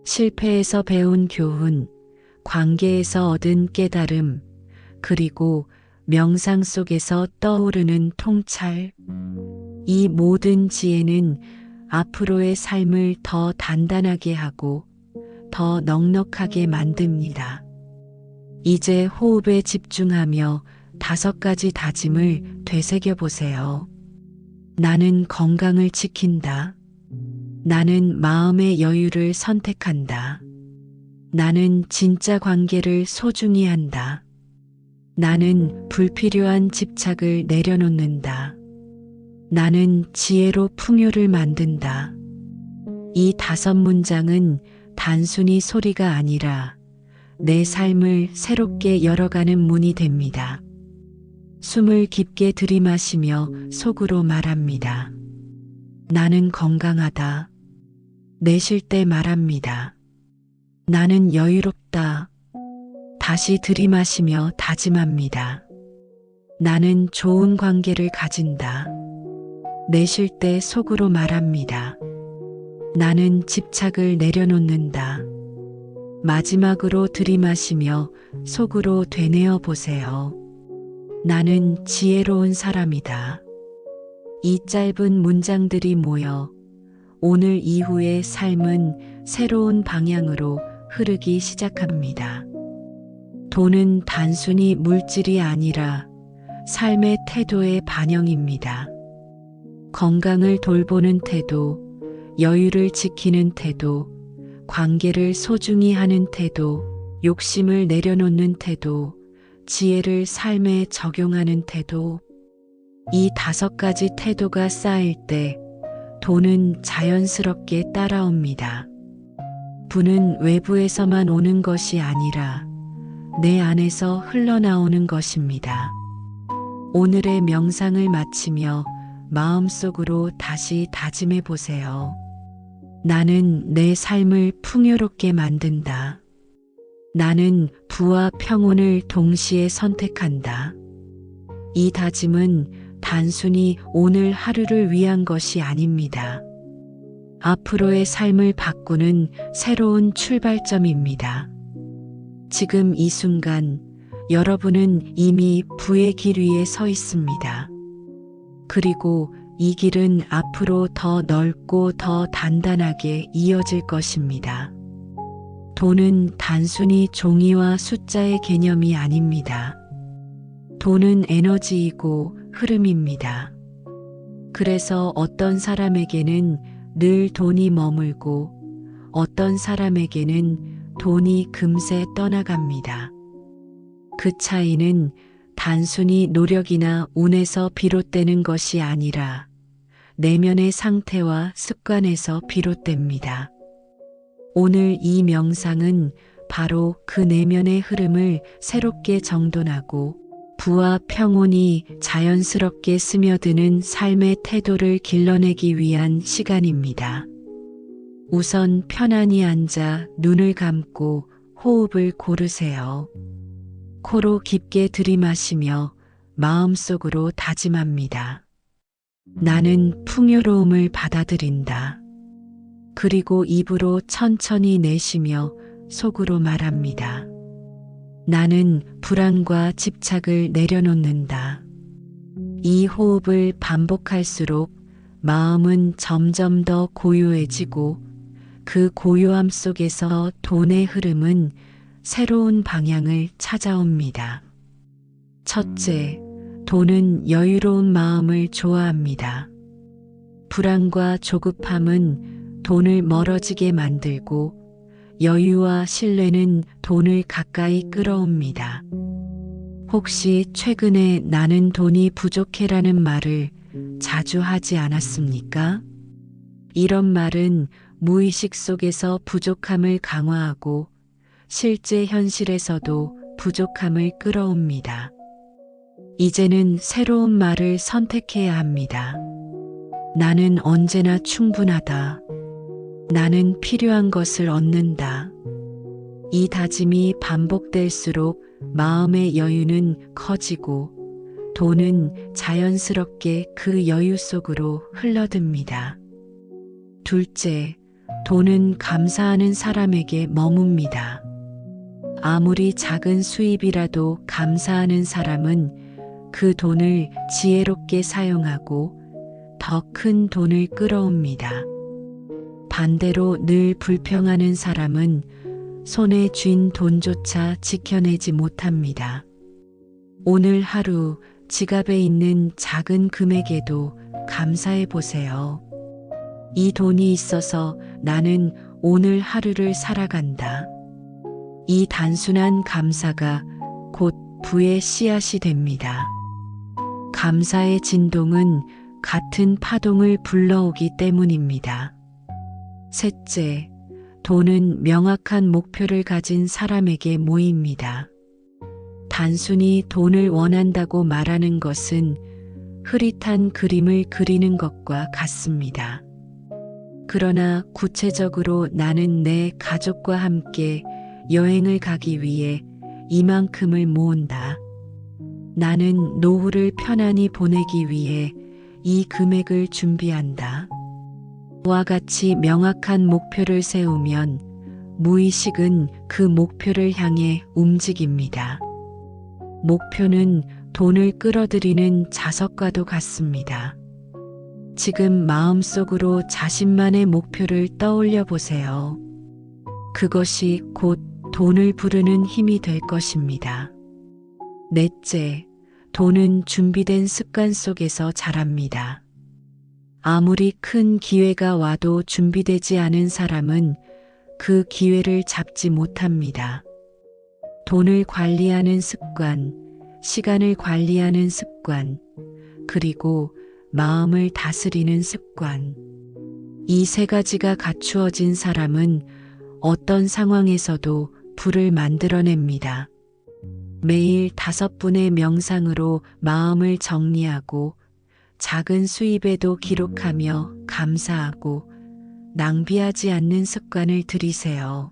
실패에서 배운 교훈, 관계에서 얻은 깨달음, 그리고 명상 속에서 떠오르는 통찰. 이 모든 지혜는 앞으로의 삶을 더 단단하게 하고 더 넉넉하게 만듭니다. 이제 호흡에 집중하며 5가지 다짐을 되새겨 보세요. 나는 건강을 지킨다. 나는 마음의 여유를 선택한다. 나는 진짜 관계를 소중히 한다. 나는 불필요한 집착을 내려놓는다. 나는 지혜로 풍요를 만든다. 이 5문장은 단순히 소리가 아니라 내 삶을 새롭게 열어가는 문이 됩니다. 숨을 깊게 들이마시며 속으로 말합니다. 나는 건강하다. 내쉴 때 말합니다. 나는 여유롭다. 다시 들이마시며 다짐합니다. 나는 좋은 관계를 가진다. 내쉴 때 속으로 말합니다. 나는 집착을 내려놓는다. 마지막으로 들이마시며 속으로 되뇌어 보세요. 나는 지혜로운 사람이다. 이 짧은 문장들이 모여 오늘 이후의 삶은 새로운 방향으로 흐르기 시작합니다. 돈은 단순히 물질이 아니라 삶의 태도의 반영입니다. 건강을 돌보는 태도, 여유를 지키는 태도, 관계를 소중히 하는 태도, 욕심을 내려놓는 태도, 지혜를 삶에 적용하는 태도. 이 5가지 태도가 쌓일 때 돈은 자연스럽게 따라옵니다. 부는 외부에서만 오는 것이 아니라 내 안에서 흘러나오는 것입니다. 오늘의 명상을 마치며 마음속으로 다시 다짐해 보세요. 나는 내 삶을 풍요롭게 만든다. 나는 부와 평온을 동시에 선택한다. 이 다짐은 단순히 오늘 하루를 위한 것이 아닙니다. 앞으로의 삶을 바꾸는 새로운 출발점입니다. 지금 이 순간 여러분은 이미 부의 길 위에 서 있습니다. 그리고 이 길은 앞으로 더 넓고 더 단단하게 이어질 것입니다. 돈은 단순히 종이와 숫자의 개념이 아닙니다. 돈은 에너지이고 흐름입니다. 그래서 어떤 사람에게는 늘 돈이 머물고 어떤 사람에게는 돈이 금세 떠나갑니다. 그 차이는 단순히 노력이나 운에서 비롯되는 것이 아니라 내면의 상태와 습관에서 비롯됩니다. 오늘 이 명상은 바로 그 내면의 흐름을 새롭게 정돈하고 부와 평온이 자연스럽게 스며드는 삶의 태도를 길러내기 위한 시간입니다. 우선 편안히 앉아 눈을 감고 호흡을 고르세요. 코로 깊게 들이마시며 마음속으로 다짐합니다. 나는 풍요로움을 받아들인다. 그리고 입으로 천천히 내쉬며 속으로 말합니다. 나는 불안과 집착을 내려놓는다. 이 호흡을 반복할수록 마음은 점점 더 고요해지고 그 고요함 속에서 돈의 흐름은 새로운 방향을 찾아옵니다. 첫째, 돈은 여유로운 마음을 좋아합니다. 불안과 조급함은 돈을 멀어지게 만들고 여유와 신뢰는 돈을 가까이 끌어옵니다. 혹시 최근에 나는 돈이 부족해라는 말을 자주 하지 않았습니까? 이런 말은 무의식 속에서 부족함을 강화하고 실제 현실에서도 부족함을 끌어옵니다. 이제는 새로운 말을 선택해야 합니다. 나는 언제나 충분하다. 나는 필요한 것을 얻는다. 이 다짐이 반복될수록 마음의 여유는 커지고 돈은 자연스럽게 그 여유 속으로 흘러듭니다. 둘째, 돈은 감사하는 사람에게 머뭅니다. 아무리 작은 수입이라도 감사하는 사람은 그 돈을 지혜롭게 사용하고 더 큰 돈을 끌어옵니다. 반대로 늘 불평하는 사람은 손에 쥔 돈조차 지켜내지 못합니다. 오늘 하루 지갑에 있는 작은 금액에도 감사해 보세요. 이 돈이 있어서 나는 오늘 하루를 살아간다. 이 단순한 감사가 곧 부의 씨앗이 됩니다. 감사의 진동은 같은 파동을 불러오기 때문입니다. 셋째, 돈은 명확한 목표를 가진 사람에게 모입니다. 단순히 돈을 원한다고 말하는 것은 흐릿한 그림을 그리는 것과 같습니다. 그러나 구체적으로 나는 내 가족과 함께 여행을 가기 위해 이만큼을 모은다. 나는 노후를 편안히 보내기 위해 이 금액을 준비한다. 와 같이 명확한 목표를 세우면 무의식은 그 목표를 향해 움직입니다. 목표는 돈을 끌어들이는 자석과도 같습니다. 지금 마음속으로 자신만의 목표를 떠올려 보세요. 그것이 곧 돈을 부르는 힘이 될 것입니다. 넷째, 돈은 준비된 습관 속에서 자랍니다. 아무리 큰 기회가 와도 준비되지 않은 사람은 그 기회를 잡지 못합니다. 돈을 관리하는 습관, 시간을 관리하는 습관, 그리고 마음을 다스리는 습관. 이 세 가지가 갖추어진 사람은 어떤 상황에서도 부를 만들어냅니다. 매일 5분의 명상으로 마음을 정리하고 작은 수입에도 기록하며 감사하고 낭비하지 않는 습관을 들이세요.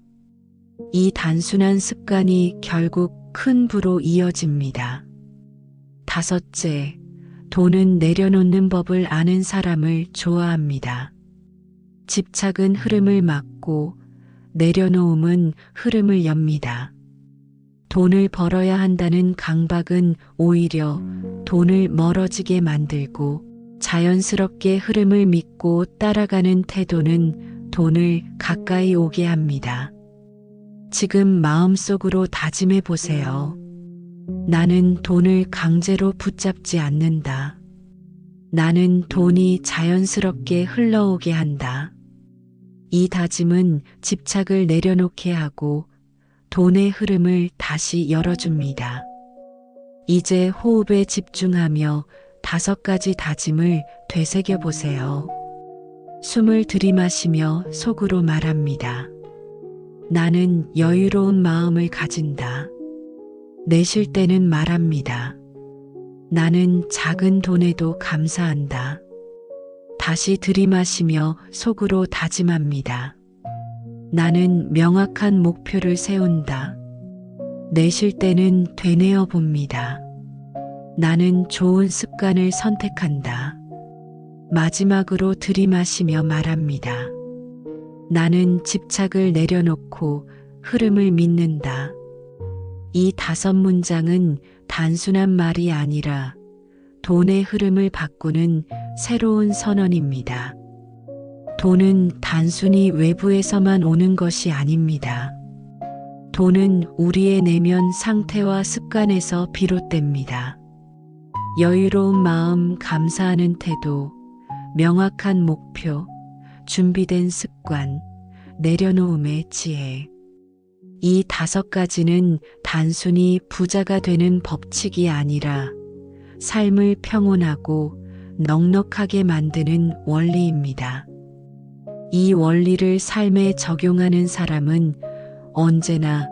이 단순한 습관이 결국 큰 부로 이어집니다. 다섯째, 돈은 내려놓는 법을 아는 사람을 좋아합니다. 집착은 흐름을 막고 내려놓음은 흐름을 엽니다. 돈을 벌어야 한다는 강박은 오히려 돈을 멀어지게 만들고 자연스럽게 흐름을 믿고 따라가는 태도는 돈을 가까이 오게 합니다. 지금 마음속으로 다짐해 보세요. 나는 돈을 강제로 붙잡지 않는다. 나는 돈이 자연스럽게 흘러오게 한다. 이 다짐은 집착을 내려놓게 하고 돈의 흐름을 다시 열어줍니다. 이제 호흡에 집중하며 5가지 다짐을 되새겨 보세요. 숨을 들이마시며 속으로 말합니다. 나는 여유로운 마음을 가진다. 내쉴 때는 말합니다. 나는 작은 돈에도 감사한다. 다시 들이마시며 속으로 다짐합니다. 나는 명확한 목표를 세운다. 내쉴 때는 되뇌어 봅니다. 나는 좋은 습관을 선택한다. 마지막으로 들이마시며 말합니다. 나는 집착을 내려놓고 흐름을 믿는다. 이 5문장은 단순한 말이 아니라 돈의 흐름을 바꾸는 새로운 선언입니다. 돈은 단순히 외부에서만 오는 것이 아닙니다. 돈은 우리의 내면 상태와 습관에서 비롯됩니다. 여유로운 마음, 감사하는 태도, 명확한 목표, 준비된 습관, 내려놓음의 지혜. 이 5가지는 단순히 부자가 되는 법칙이 아니라 삶을 평온하고 넉넉하게 만드는 원리입니다. 이 원리를 삶에 적용하는 사람은 언제나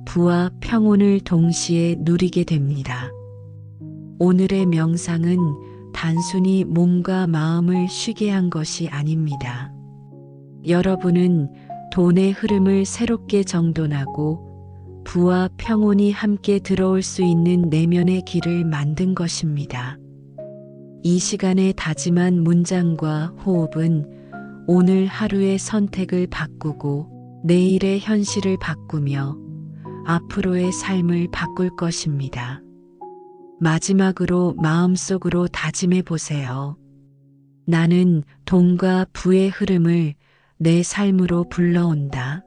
부와 평온을 동시에 누리게 됩니다. 오늘의 명상은 단순히 몸과 마음을 쉬게 한 것이 아닙니다. 여러분은 돈의 흐름을 새롭게 정돈하고 부와 평온이 함께 들어올 수 있는 내면의 길을 만든 것입니다. 이 시간에 다짐한 문장과 호흡은 오늘 하루의 선택을 바꾸고 내일의 현실을 바꾸며 앞으로의 삶을 바꿀 것입니다. 마지막으로 마음속으로 다짐해 보세요. 나는 돈과 부의 흐름을 내 삶으로 불러온다.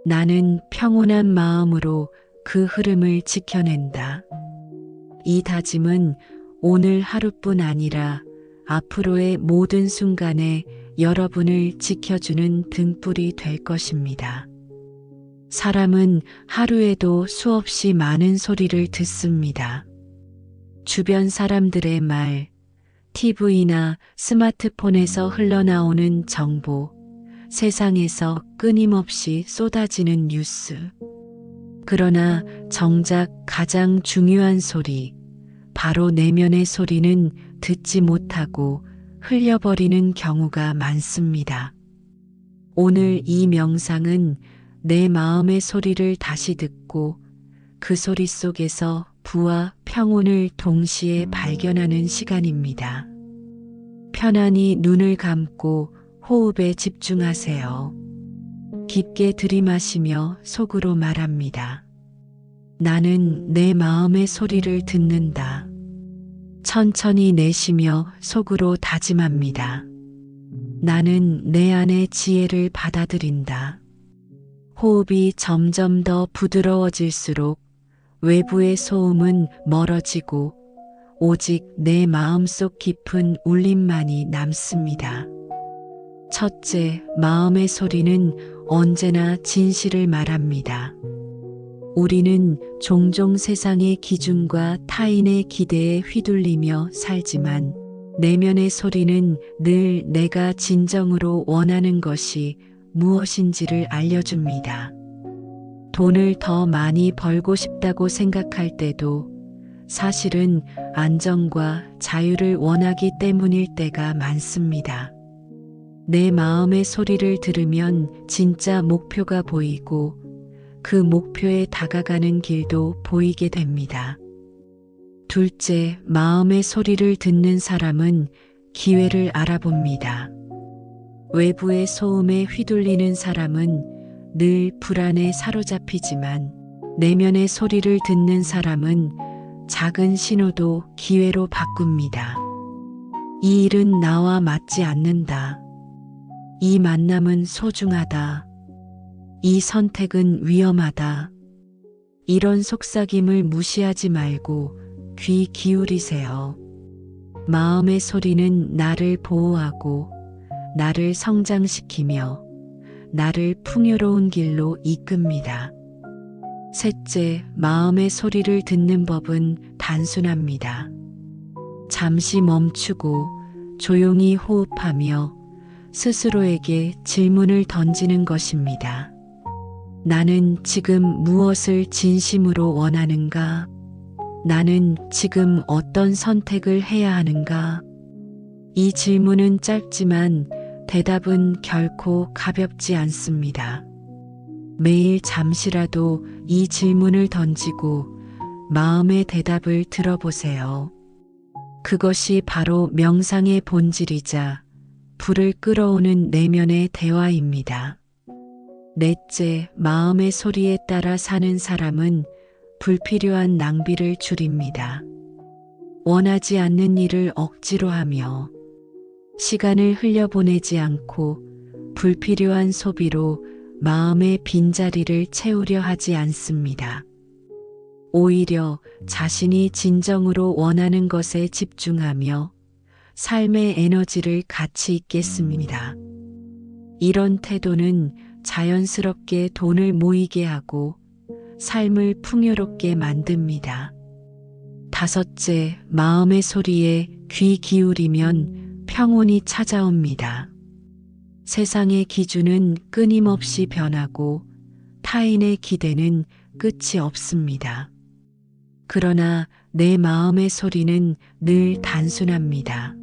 나는 평온한 마음으로 그 흐름을 지켜낸다. 이 다짐은 오늘 하루뿐 아니라 앞으로의 모든 순간에 여러분을 지켜주는 등불이 될 것입니다. 사람은 하루에도 수없이 많은 소리를 듣습니다. 주변 사람들의 말, TV나 스마트폰에서 흘러나오는 정보, 세상에서 끊임없이 쏟아지는 뉴스. 그러나 정작 가장 중요한 소리, 바로 내면의 소리는 듣지 못하고 흘려버리는 경우가 많습니다. 오늘 이 명상은 내 마음의 소리를 다시 듣고 그 소리 속에서 부와 평온을 동시에 발견하는 시간입니다. 편안히 눈을 감고 호흡에 집중하세요. 깊게 들이마시며 속으로 말합니다. 나는 내 마음의 소리를 듣는다. 천천히 내쉬며 속으로 다짐합니다. 나는 내 안의 지혜를 받아들인다. 호흡이 점점 더 부드러워질수록 외부의 소음은 멀어지고 오직 내 마음속 깊은 울림만이 남습니다. 첫째, 마음의 소리는 언제나 진실을 말합니다. 우리는 종종 세상의 기준과 타인의 기대에 휘둘리며 살지만 내면의 소리는 늘 내가 진정으로 원하는 것이 무엇인지를 알려줍니다. 돈을 더 많이 벌고 싶다고 생각할 때도 사실은 안정과 자유를 원하기 때문일 때가 많습니다. 내 마음의 소리를 들으면 진짜 목표가 보이고 그 목표에 다가가는 길도 보이게 됩니다. 둘째, 마음의 소리를 듣는 사람은 기회를 알아봅니다. 외부의 소음에 휘둘리는 사람은 늘 불안에 사로잡히지만 내면의 소리를 듣는 사람은 작은 신호도 기회로 바꿉니다. 이 일은 나와 맞지 않는다. 이 만남은 소중하다. 이 선택은 위험하다. 이런 속삭임을 무시하지 말고 귀 기울이세요. 마음의 소리는 나를 보호하고 나를 성장시키며 나를 풍요로운 길로 이끕니다. 셋째, 마음의 소리를 듣는 법은 단순합니다. 잠시 멈추고 조용히 호흡하며 스스로에게 질문을 던지는 것입니다. 나는 지금 무엇을 진심으로 원하는가? 나는 지금 어떤 선택을 해야 하는가? 이 질문은 짧지만 대답은 결코 가볍지 않습니다. 매일 잠시라도 이 질문을 던지고 마음의 대답을 들어보세요. 그것이 바로 명상의 본질이자 불을 끌어오는 내면의 대화입니다. 넷째, 마음의 소리에 따라 사는 사람은 불필요한 낭비를 줄입니다. 원하지 않는 일을 억지로 하며 시간을 흘려보내지 않고 불필요한 소비로 마음의 빈자리를 채우려 하지 않습니다. 오히려 자신이 진정으로 원하는 것에 집중하며 삶의 에너지를 가치 있게 씁니다. 이런 태도는 자연스럽게 돈을 모이게 하고 삶을 풍요롭게 만듭니다. 다섯째, 마음의 소리에 귀 기울이면 평온이 찾아옵니다. 세상의 기준은 끊임없이 변하고 타인의 기대는 끝이 없습니다. 그러나 내 마음의 소리는 늘 단순합니다.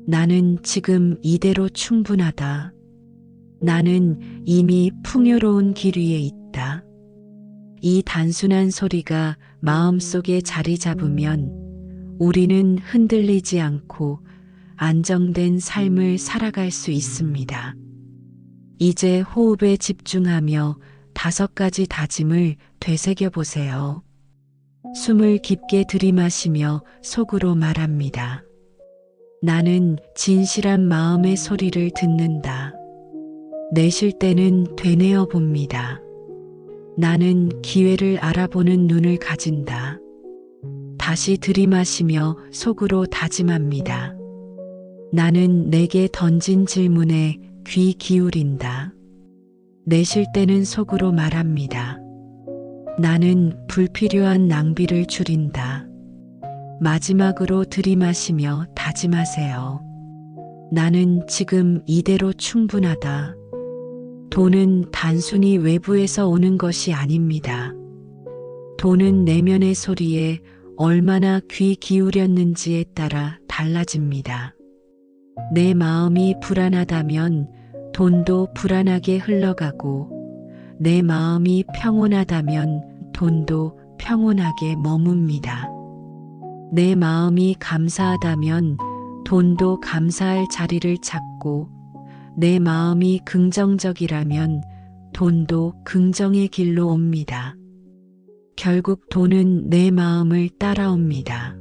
나는 지금 이대로 충분하다. 나는 이미 풍요로운 길 위에 있다. 이 단순한 소리가 마음속에 자리 잡으면 우리는 흔들리지 않고 안정된 삶을 살아갈 수 있습니다. 이제 호흡에 집중하며 5가지 다짐을 되새겨 보세요. 숨을 깊게 들이마시며 속으로 말합니다. 나는 진실한 마음의 소리를 듣는다. 내쉴 때는 되뇌어 봅니다. 나는 기회를 알아보는 눈을 가진다. 다시 들이마시며 속으로 다짐합니다. 나는 내게 던진 질문에 귀 기울인다. 내쉴 때는 속으로 말합니다. 나는 불필요한 낭비를 줄인다. 마지막으로 들이마시며 다짐하세요. 나는 지금 이대로 충분하다. 돈은 단순히 외부에서 오는 것이 아닙니다. 돈은 내면의 소리에 얼마나 귀 기울였는지에 따라 달라집니다. 내 마음이 불안하다면 돈도 불안하게 흘러가고 내 마음이 평온하다면 돈도 평온하게 머뭅니다. 내 마음이 감사하다면 돈도 감사할 자리를 찾고 내 마음이 긍정적이라면 돈도 긍정의 길로 옵니다. 결국 돈은 내 마음을 따라옵니다.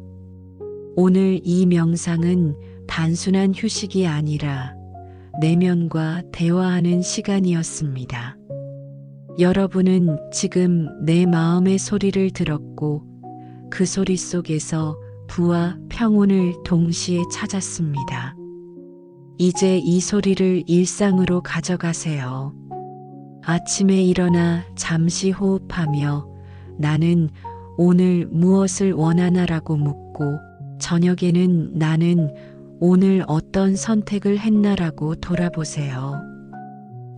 오늘 이 명상은 단순한 휴식이 아니라 내면과 대화하는 시간이었습니다. 여러분은 지금 내 마음의 소리를 들었고 그 소리 속에서 부와 평온을 동시에 찾았습니다. 이제 이 소리를 일상으로 가져가세요. 아침에 일어나 잠시 호흡하며 나는 오늘 무엇을 원하나라고 묻고 저녁에는 나는 오늘 어떤 선택을 했나라고 돌아보세요.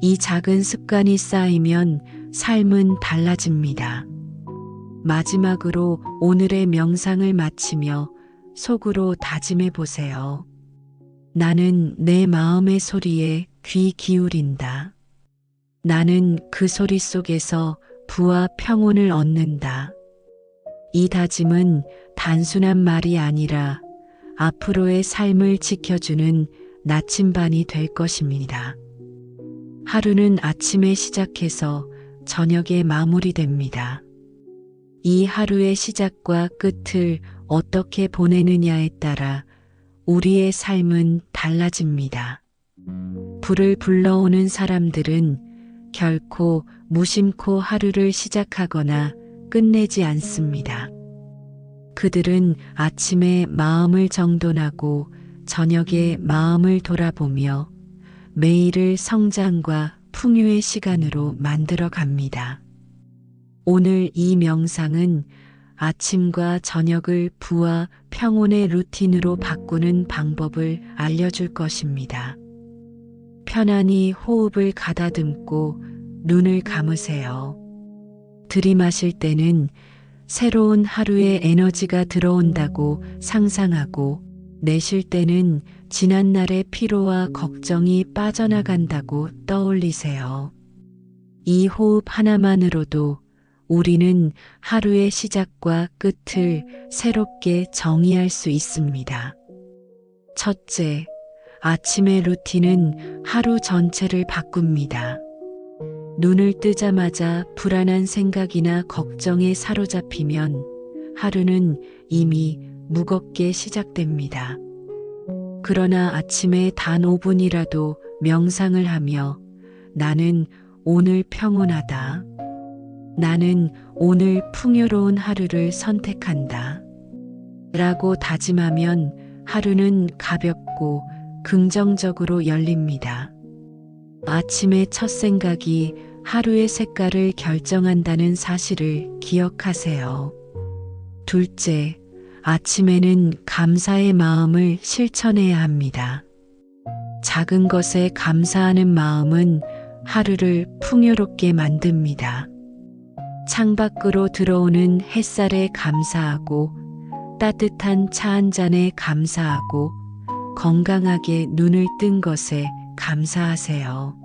이 작은 습관이 쌓이면 삶은 달라집니다. 마지막으로 오늘의 명상을 마치며 속으로 다짐해 보세요. 나는 내 마음의 소리에 귀 기울인다. 나는 그 소리 속에서 부와 평온을 얻는다. 이 다짐은 단순한 말이 아니라 앞으로의 삶을 지켜주는 나침반이 될 것입니다. 하루는 아침에 시작해서 저녁에 마무리됩니다. 이 하루의 시작과 끝을 어떻게 보내느냐에 따라 우리의 삶은 달라집니다. 불을 불러오는 사람들은 결코 무심코 하루를 시작하거나 끝내지 않습니다. 그들은 아침에 마음을 정돈하고 저녁에 마음을 돌아보며 매일을 성장과 풍요의 시간으로 만들어 갑니다. 오늘 이 명상은 아침과 저녁을 부와 평온의 루틴으로 바꾸는 방법을 알려줄 것입니다. 편안히 호흡을 가다듬고 눈을 감으세요. 들이마실 때는 새로운 하루의 에너지가 들어온다고 상상하고 내쉴 때는 지난날의 피로와 걱정이 빠져나간다고 떠올리세요. 이 호흡 하나만으로도 우리는 하루의 시작과 끝을 새롭게 정의할 수 있습니다. 첫째, 아침의 루틴은 하루 전체를 바꿉니다. 눈을 뜨자마자 불안한 생각이나 걱정에 사로잡히면 하루는 이미 무겁게 시작됩니다. 그러나 아침에 단 5분이라도 명상을 하며 나는 오늘 평온하다. 나는 오늘 풍요로운 하루를 선택한다. 라고 다짐하면 하루는 가볍고 긍정적으로 열립니다. 아침의 첫 생각이 하루의 색깔을 결정한다는 사실을 기억하세요. 둘째, 아침에는 감사의 마음을 실천해야 합니다. 작은 것에 감사하는 마음은 하루를 풍요롭게 만듭니다. 창밖으로 들어오는 햇살에 감사하고 따뜻한 차 한 잔에 감사하고 건강하게 눈을 뜬 것에 감사하세요.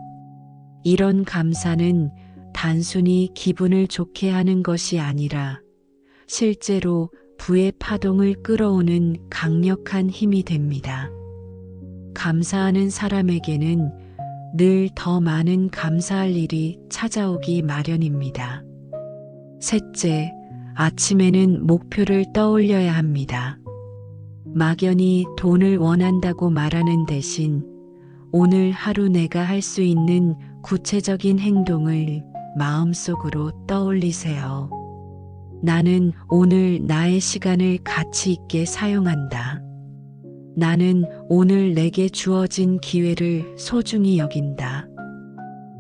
이런 감사는 단순히 기분을 좋게 하는 것이 아니라 실제로 부의 파동을 끌어오는 강력한 힘이 됩니다. 감사하는 사람에게는 늘 더 많은 감사할 일이 찾아오기 마련입니다. 셋째, 아침에는 목표를 떠올려야 합니다. 막연히 돈을 원한다고 말하는 대신 오늘 하루 내가 할 수 있는 구체적인 행동을 마음속으로 떠올리세요. 나는 오늘 나의 시간을 가치 있게 사용한다. 나는 오늘 내게 주어진 기회를 소중히 여긴다.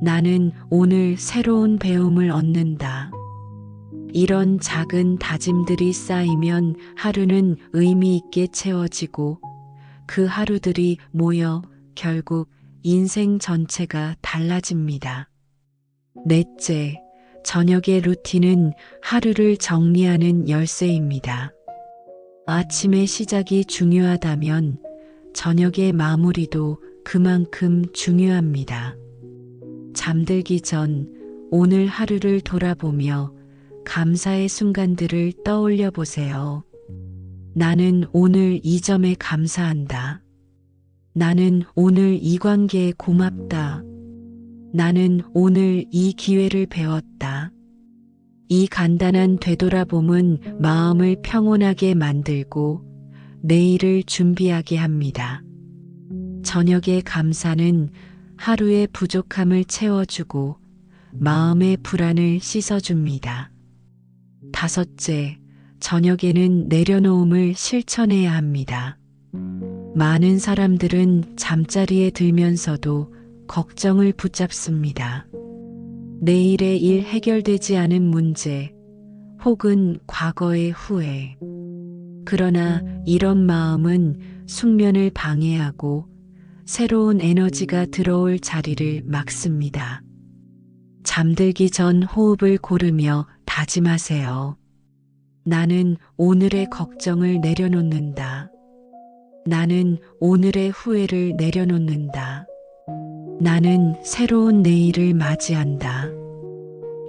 나는 오늘 새로운 배움을 얻는다. 이런 작은 다짐들이 쌓이면 하루는 의미 있게 채워지고 그 하루들이 모여 결국 인생 전체가 달라집니다. 넷째, 저녁의 루틴은 하루를 정리하는 열쇠입니다. 아침의 시작이 중요하다면 저녁의 마무리도 그만큼 중요합니다. 잠들기 전 오늘 하루를 돌아보며 감사의 순간들을 떠올려 보세요. 나는 오늘 이 점에 감사한다. 나는 오늘 이 관계에 고맙다. 나는 오늘 이 기회를 배웠다. 이 간단한 되돌아봄은 마음을 평온하게 만들고 내일을 준비하게 합니다. 저녁의 감사는 하루의 부족함을 채워주고 마음의 불안을 씻어줍니다. 다섯째, 저녁에는 내려놓음을 실천해야 합니다. 많은 사람들은 잠자리에 들면서도 걱정을 붙잡습니다. 내일의 일 해결되지 않은 문제, 혹은 과거의 후회. 그러나 이런 마음은 숙면을 방해하고 새로운 에너지가 들어올 자리를 막습니다. 잠들기 전 호흡을 고르며 다짐하세요. 나는 오늘의 걱정을 내려놓는다. 나는 오늘의 후회를 내려놓는다. 나는 새로운 내일을 맞이한다.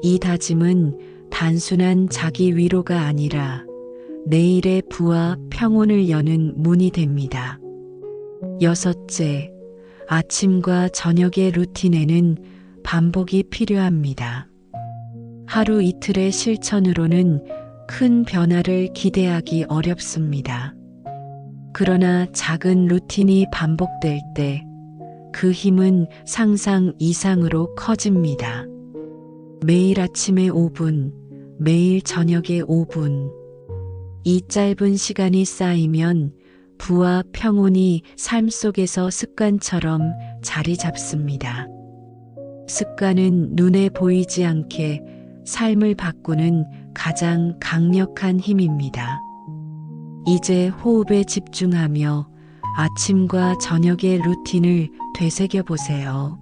이 다짐은 단순한 자기 위로가 아니라 내일의 부와 평온을 여는 문이 됩니다. 여섯째, 아침과 저녁의 루틴에는 반복이 필요합니다. 하루 이틀의 실천으로는 큰 변화를 기대하기 어렵습니다. 그러나 작은 루틴이 반복될 때 그 힘은 상상 이상으로 커집니다. 매일 아침에 5분, 매일 저녁에 5분. 이 짧은 시간이 쌓이면 부와 평온이 삶 속에서 습관처럼 자리 잡습니다. 습관은 눈에 보이지 않게 삶을 바꾸는 가장 강력한 힘입니다. 이제 호흡에 집중하며 아침과 저녁의 루틴을 되새겨 보세요.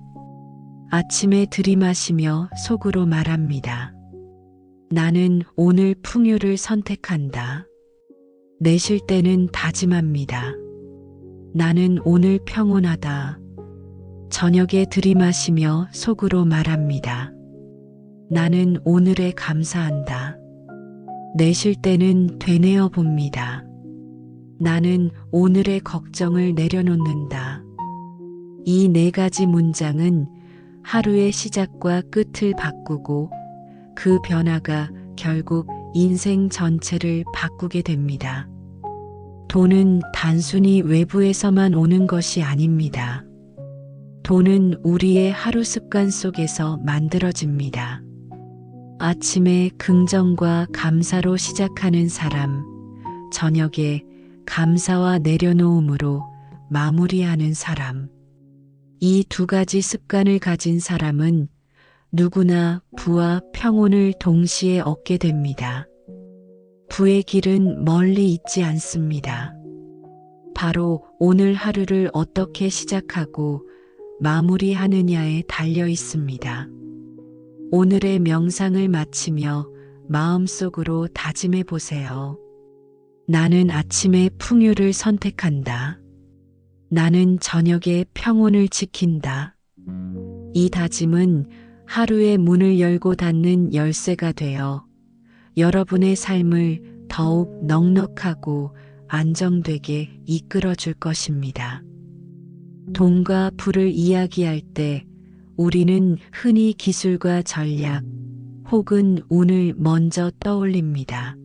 아침에 들이마시며 속으로 말합니다. 나는 오늘 풍요를 선택한다. 내쉴 때는 다짐합니다. 나는 오늘 평온하다. 저녁에 들이마시며 속으로 말합니다. 나는 오늘에 감사한다. 내쉴 때는 되뇌어 봅니다. 나는 오늘의 걱정을 내려놓는다. 이 네 가지 문장은 하루의 시작과 끝을 바꾸고 그 변화가 결국 인생 전체를 바꾸게 됩니다. 돈은 단순히 외부에서만 오는 것이 아닙니다. 돈은 우리의 하루 습관 속에서 만들어집니다. 아침에 긍정과 감사로 시작하는 사람, 저녁에 감사와 내려놓음으로 마무리하는 사람. 이 두 가지 습관을 가진 사람은 누구나 부와 평온을 동시에 얻게 됩니다. 부의 길은 멀리 있지 않습니다. 바로 오늘 하루를 어떻게 시작하고 마무리하느냐에 달려 있습니다. 오늘의 명상을 마치며 마음속으로 다짐해 보세요. 나는 아침에 풍요를 선택한다. 나는 저녁에 평온을 지킨다. 이 다짐은 하루의 문을 열고 닫는 열쇠가 되어 여러분의 삶을 더욱 넉넉하고 안정되게 이끌어 줄 것입니다. 돈과 부를 이야기할 때 우리는 흔히 기술과 전략 혹은 운을 먼저 떠올립니다.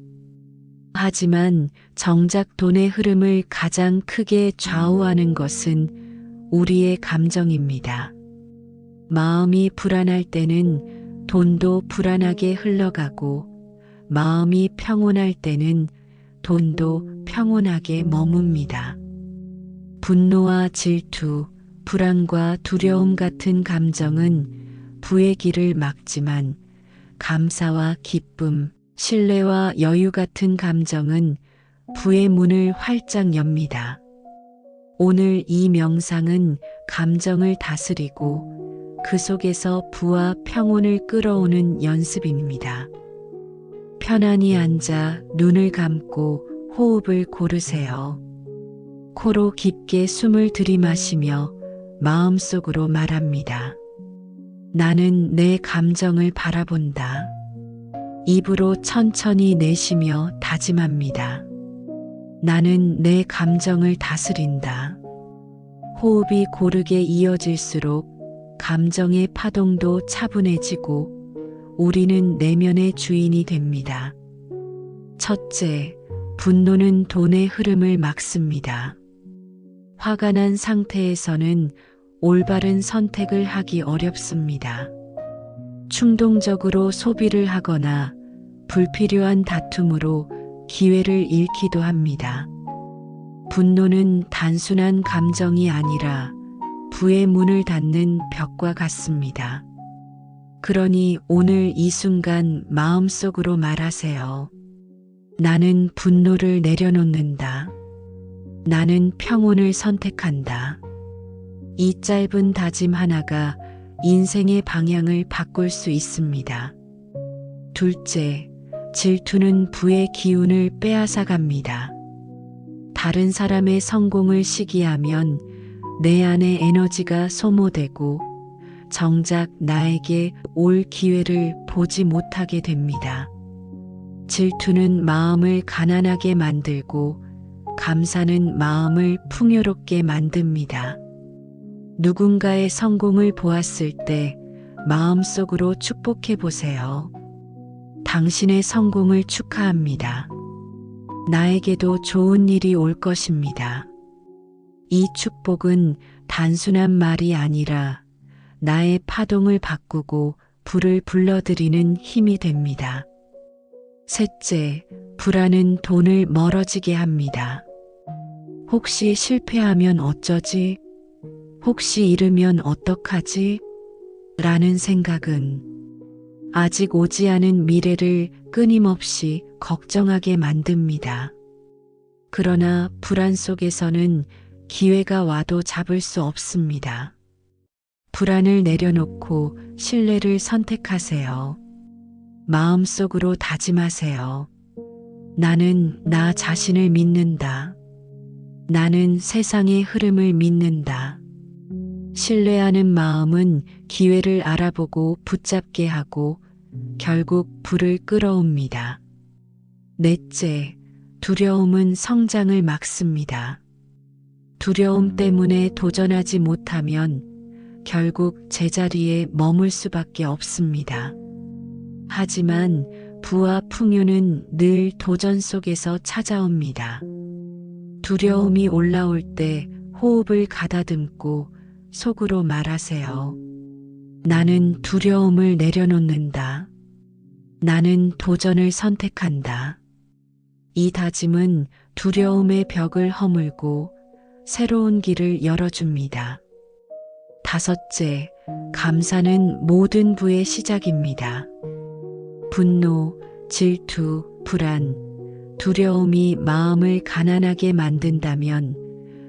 하지만 정작 돈의 흐름을 가장 크게 좌우하는 것은 우리의 감정입니다. 마음이 불안할 때는 돈도 불안하게 흘러가고 마음이 평온할 때는 돈도 평온하게 머뭅니다. 분노와 질투, 불안과 두려움 같은 감정은 부의 길을 막지만 감사와 기쁨, 신뢰와 여유 같은 감정은 부의 문을 활짝 엽니다. 오늘 이 명상은 감정을 다스리고 그 속에서 부와 평온을 끌어오는 연습입니다. 편안히 앉아 눈을 감고 호흡을 고르세요. 코로 깊게 숨을 들이마시며 마음속으로 말합니다. 나는 내 감정을 바라본다. 입으로 천천히 내쉬며 다짐합니다. 나는 내 감정을 다스린다. 호흡이 고르게 이어질수록 감정의 파동도 차분해지고 우리는 내면의 주인이 됩니다. 첫째, 분노는 돈의 흐름을 막습니다. 화가 난 상태에서는 올바른 선택을 하기 어렵습니다. 충동적으로 소비를 하거나 불필요한 다툼으로 기회를 잃기도 합니다. 분노는 단순한 감정이 아니라 부의 문을 닫는 벽과 같습니다. 그러니 오늘 이 순간 마음속으로 말하세요. 나는 분노를 내려놓는다. 나는 평온을 선택한다. 이 짧은 다짐 하나가 인생의 방향을 바꿀 수 있습니다. 둘째, 질투는 부의 기운을 빼앗아 갑니다. 다른 사람의 성공을 시기하면 내 안의 에너지가 소모되고 정작 나에게 올 기회를 보지 못하게 됩니다. 질투는 마음을 가난하게 만들고 감사는 마음을 풍요롭게 만듭니다. 누군가의 성공을 보았을 때 마음속으로 축복해 보세요. 당신의 성공을 축하합니다. 나에게도 좋은 일이 올 것입니다. 이 축복은 단순한 말이 아니라 나의 파동을 바꾸고 불을 불러들이는 힘이 됩니다. 셋째, 불안은 돈을 멀어지게 합니다. 혹시 실패하면 어쩌지? 혹시 잃으면 어떡하지? 라는 생각은 아직 오지 않은 미래를 끊임없이 걱정하게 만듭니다. 그러나 불안 속에서는 기회가 와도 잡을 수 없습니다. 불안을 내려놓고 신뢰를 선택하세요. 마음속으로 다짐하세요. 나는 나 자신을 믿는다. 나는 세상의 흐름을 믿는다. 신뢰하는 마음은 기회를 알아보고 붙잡게 하고 결국 불을 끌어옵니다. 넷째, 두려움은 성장을 막습니다. 두려움 때문에 도전하지 못하면 결국 제자리에 머물 수밖에 없습니다. 하지만 부와 풍요는 늘 도전 속에서 찾아옵니다. 두려움이 올라올 때 호흡을 가다듬고 속으로 말하세요. 나는 두려움을 내려놓는다. 나는 도전을 선택한다. 이 다짐은 두려움의 벽을 허물고 새로운 길을 열어줍니다. 다섯째, 감사는 모든 부의 시작입니다. 분노, 질투, 불안, 두려움이 마음을 가난하게 만든다면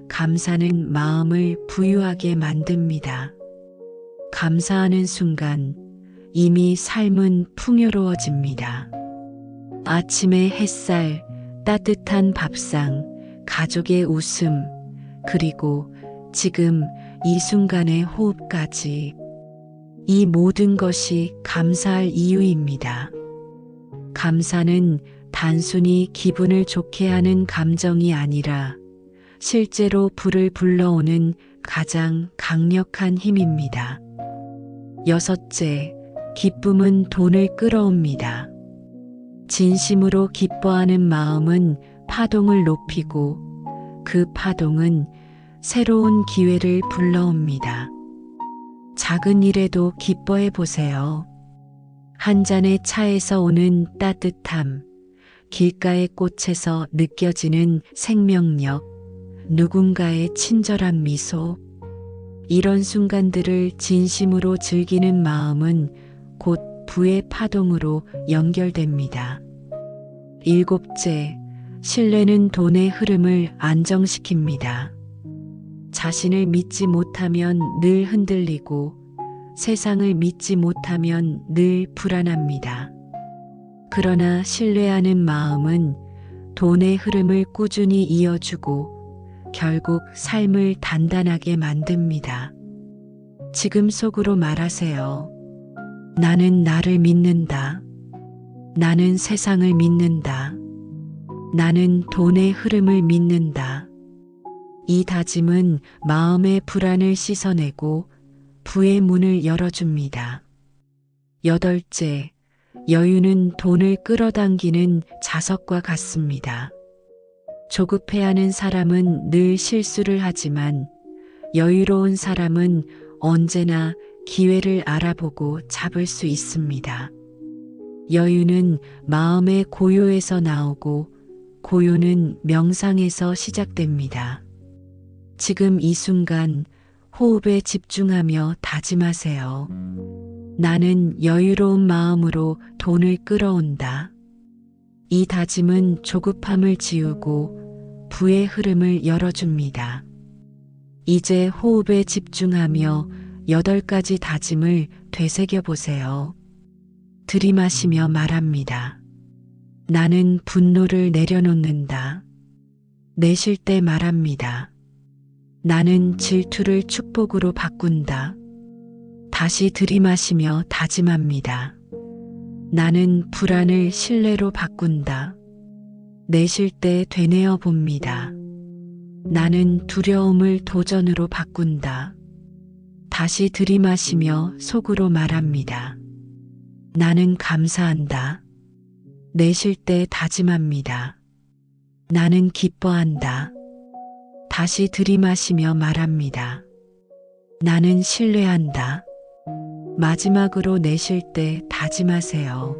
감사는 마음을 부유하게 만듭니다. 감사하는 순간 이미 삶은 풍요로워집니다. 아침의 햇살, 따뜻한 밥상, 가족의 웃음, 그리고 지금 이 순간의 호흡까지 이 모든 것이 감사할 이유입니다. 감사는 단순히 기분을 좋게 하는 감정이 아니라 실제로 불을 불러오는 가장 강력한 힘입니다. 여섯째, 기쁨은 돈을 끌어옵니다. 진심으로 기뻐하는 마음은 파동을 높이고 그 파동은 새로운 기회를 불러옵니다. 작은 일에도 기뻐해 보세요. 한 잔의 차에서 오는 따뜻함, 길가의 꽃에서 느껴지는 생명력, 누군가의 친절한 미소, 이런 순간들을 진심으로 즐기는 마음은 곧 부의 파동으로 연결됩니다. 일곱째, 신뢰는 돈의 흐름을 안정시킵니다. 자신을 믿지 못하면 늘 흔들리고 세상을 믿지 못하면 늘 불안합니다. 그러나 신뢰하는 마음은 돈의 흐름을 꾸준히 이어주고 결국 삶을 단단하게 만듭니다. 지금 속으로 말하세요. 나는 나를 믿는다. 나는 세상을 믿는다. 나는 돈의 흐름을 믿는다. 이 다짐은 마음의 불안을 씻어내고 부의 문을 열어줍니다. 여덟째, 여유는 돈을 끌어당기는 자석과 같습니다. 조급해하는 사람은 늘 실수를 하지만 여유로운 사람은 언제나 기회를 알아보고 잡을 수 있습니다. 여유는 마음의 고요에서 나오고 고요는 명상에서 시작됩니다. 지금 이 순간 호흡에 집중하며 다짐하세요. 나는 여유로운 마음으로 돈을 끌어온다. 이 다짐은 조급함을 지우고 부의 흐름을 열어줍니다. 이제 호흡에 집중하며 8가지 다짐을 되새겨 보세요. 들이마시며 말합니다. 나는 분노를 내려놓는다. 내쉴 때 말합니다. 나는 질투를 축복으로 바꾼다. 다시 들이마시며 다짐합니다. 나는 불안을 신뢰로 바꾼다. 내쉴 때 되뇌어 봅니다. 나는 두려움을 도전으로 바꾼다. 다시 들이마시며 속으로 말합니다. 나는 감사한다. 내쉴 때 다짐합니다. 나는 기뻐한다. 다시 들이마시며 말합니다. 나는 신뢰한다. 마지막으로 내쉴 때 다짐하세요.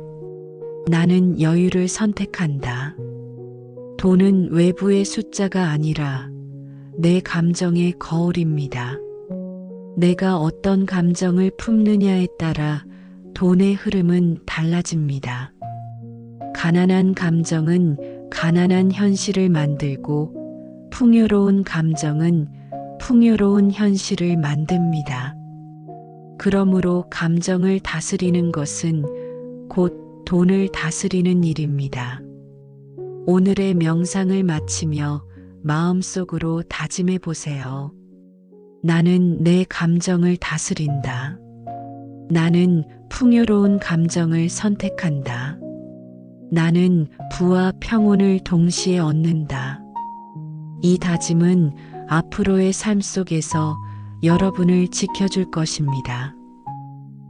나는 여유를 선택한다. 돈은 외부의 숫자가 아니라 내 감정의 거울입니다. 내가 어떤 감정을 품느냐에 따라 돈의 흐름은 달라집니다. 가난한 감정은 가난한 현실을 만들고 풍요로운 감정은 풍요로운 현실을 만듭니다. 그러므로 감정을 다스리는 것은 곧 돈을 다스리는 일입니다. 오늘의 명상을 마치며 마음속으로 다짐해 보세요. 나는 내 감정을 다스린다. 나는 풍요로운 감정을 선택한다. 나는 부와 평온을 동시에 얻는다. 이 다짐은 앞으로의 삶 속에서 여러분을 지켜줄 것입니다.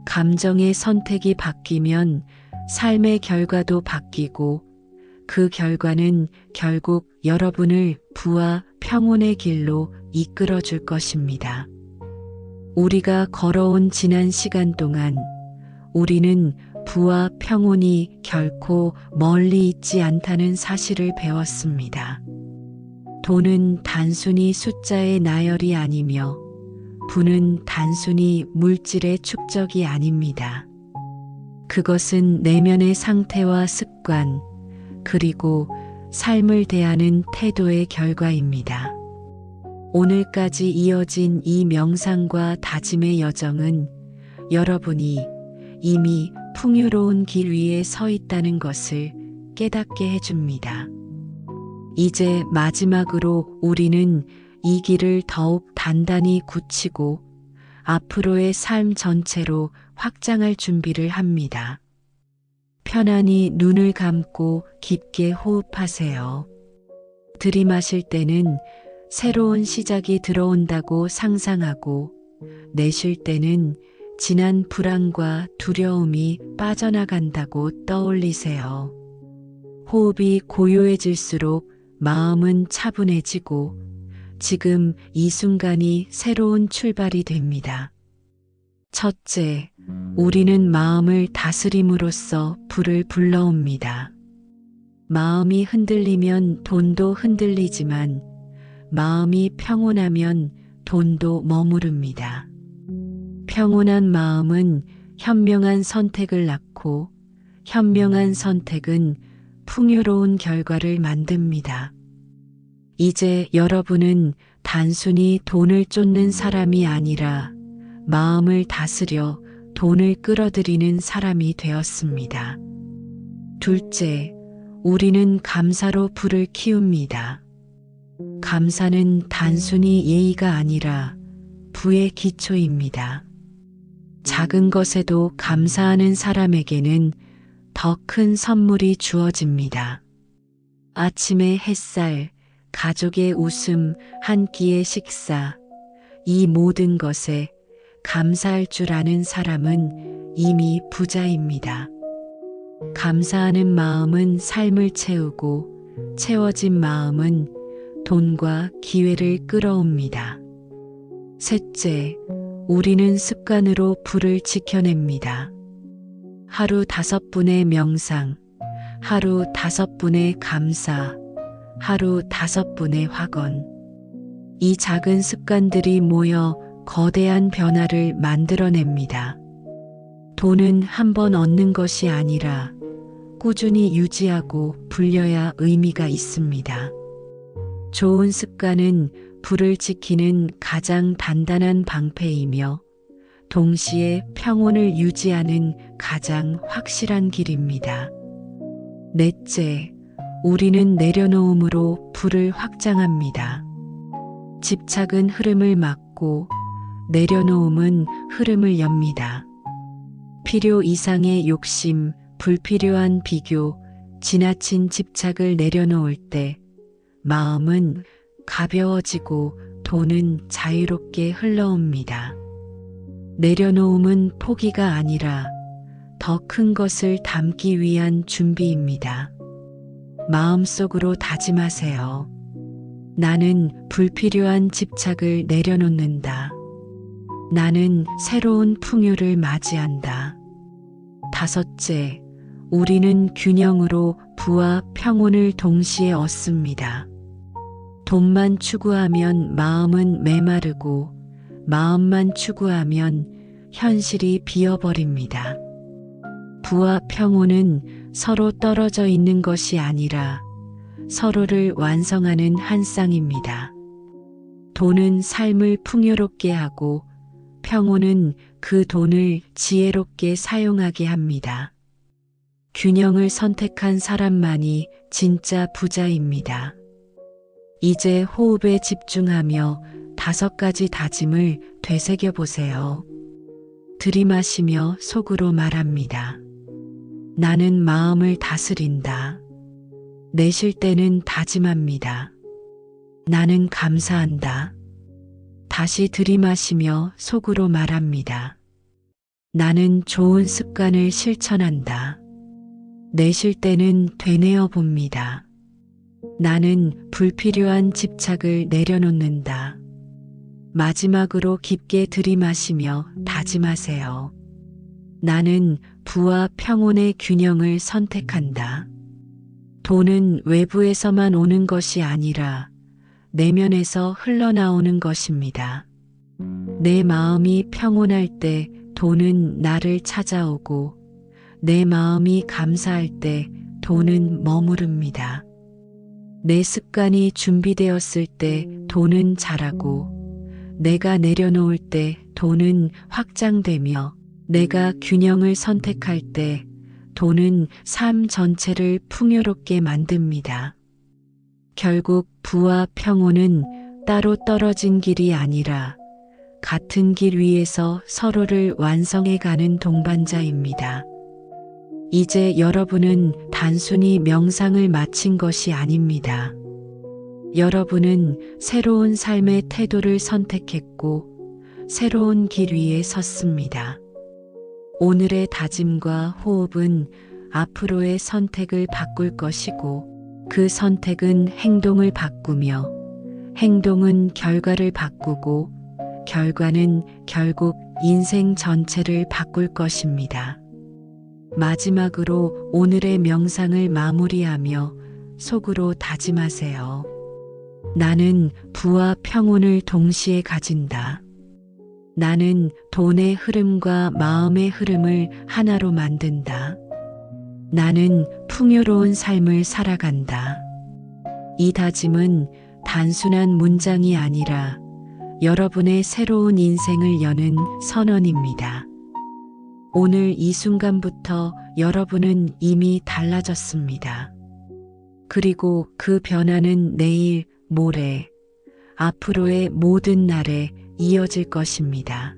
감정의 선택이 바뀌면 삶의 결과도 바뀌고 그 결과는 결국 여러분을 부와 평온의 길로 이끌어 줄 것입니다. 우리가 걸어온 지난 시간 동안 우리는 부와 평온이 결코 멀리 있지 않다는 사실을 배웠습니다. 돈은 단순히 숫자의 나열이 아니며 부는 단순히 물질의 축적이 아닙니다. 그것은 내면의 상태와 습관, 그리고 삶을 대하는 태도의 결과입니다. 오늘까지 이어진 이 명상과 다짐의 여정은 여러분이 이미 풍요로운 길 위에 서 있다는 것을 깨닫게 해줍니다. 이제 마지막으로 우리는 이 길을 더욱 단단히 굳히고 앞으로의 삶 전체로 확장할 준비를 합니다. 편안히 눈을 감고 깊게 호흡하세요. 들이마실 때는 새로운 시작이 들어온다고 상상하고 내쉴 때는 지난 불안과 두려움이 빠져나간다고 떠올리세요. 호흡이 고요해질수록 마음은 차분해지고 지금 이 순간이 새로운 출발이 됩니다. 첫째, 우리는 마음을 다스림으로써 불을 불러옵니다. 마음이 흔들리면 돈도 흔들리지만 마음이 평온하면 돈도 머무릅니다. 평온한 마음은 현명한 선택을 낳고 현명한 선택은 풍요로운 결과를 만듭니다. 이제 여러분은 단순히 돈을 쫓는 사람이 아니라 마음을 다스려 돈을 끌어들이는 사람이 되었습니다. 둘째, 우리는 감사로 불을 키웁니다. 감사는 단순히 예의가 아니라 부의 기초입니다. 작은 것에도 감사하는 사람에게는 더 큰 선물이 주어집니다. 아침의 햇살, 가족의 웃음, 한 끼의 식사, 이 모든 것에 감사할 줄 아는 사람은 이미 부자입니다. 감사하는 마음은 삶을 채우고 채워진 마음은 돈과 기회를 끌어옵니다. 셋째, 우리는 습관으로 불을 지켜냅니다. 하루 5분의 명상, 하루 5분의 감사, 하루 5분의 확언. 이 작은 습관들이 모여 거대한 변화를 만들어냅니다. 돈은 한 번 얻는 것이 아니라 꾸준히 유지하고 불려야 의미가 있습니다. 좋은 습관은 불을 지키는 가장 단단한 방패이며 동시에 평온을 유지하는 가장 확실한 길입니다. 넷째, 우리는 내려놓음으로 불을 확장합니다. 집착은 흐름을 막고 내려놓음은 흐름을 엽니다. 필요 이상의 욕심, 불필요한 비교, 지나친 집착을 내려놓을 때 마음은 가벼워지고 돈은 자유롭게 흘러옵니다. 내려놓음은 포기가 아니라 더 큰 것을 담기 위한 준비입니다. 마음속으로 다짐하세요. 나는 불필요한 집착을 내려놓는다. 나는 새로운 풍요를 맞이한다. 다섯째, 우리는 균형으로 부와 평온을 동시에 얻습니다. 돈만 추구하면 마음은 메마르고 마음만 추구하면 현실이 비어버립니다. 부와 평온은 서로 떨어져 있는 것이 아니라 서로를 완성하는 한 쌍입니다. 돈은 삶을 풍요롭게 하고 평온은 그 돈을 지혜롭게 사용하게 합니다. 균형을 선택한 사람만이 진짜 부자입니다. 이제 호흡에 집중하며 5가지 다짐을 되새겨 보세요. 들이마시며 속으로 말합니다. 나는 마음을 다스린다. 내쉴 때는 다짐합니다. 나는 감사한다. 다시 들이마시며 속으로 말합니다. 나는 좋은 습관을 실천한다. 내쉴 때는 되뇌어 봅니다. 나는 불필요한 집착을 내려놓는다. 마지막으로 깊게 들이마시며 다짐하세요. 나는 부와 평온의 균형을 선택한다. 돈은 외부에서만 오는 것이 아니라 내면에서 흘러나오는 것입니다. 내 마음이 평온할 때 돈은 나를 찾아오고 내 마음이 감사할 때 돈은 머무릅니다. 내 습관이 준비되었을 때 돈은 자라고 내가 내려놓을 때 돈은 확장되며 내가 균형을 선택할 때 돈은 삶 전체를 풍요롭게 만듭니다. 결국 부와 평온은 따로 떨어진 길이 아니라 같은 길 위에서 서로를 완성해가는 동반자입니다. 이제 여러분은 단순히 명상을 마친 것이 아닙니다. 여러분은 새로운 삶의 태도를 선택했고 새로운 길 위에 섰습니다. 오늘의 다짐과 호흡은 앞으로의 선택을 바꿀 것이고 그 선택은 행동을 바꾸며 행동은 결과를 바꾸고 결과는 결국 인생 전체를 바꿀 것입니다. 마지막으로 오늘의 명상을 마무리하며 속으로 다짐하세요. 나는 부와 평온을 동시에 가진다. 나는 돈의 흐름과 마음의 흐름을 하나로 만든다. 나는 풍요로운 삶을 살아간다. 이 다짐은 단순한 문장이 아니라 여러분의 새로운 인생을 여는 선언입니다. 오늘 이 순간부터 여러분은 이미 달라졌습니다. 그리고 그 변화는 내일, 모레, 앞으로의 모든 날에 이어질 것입니다.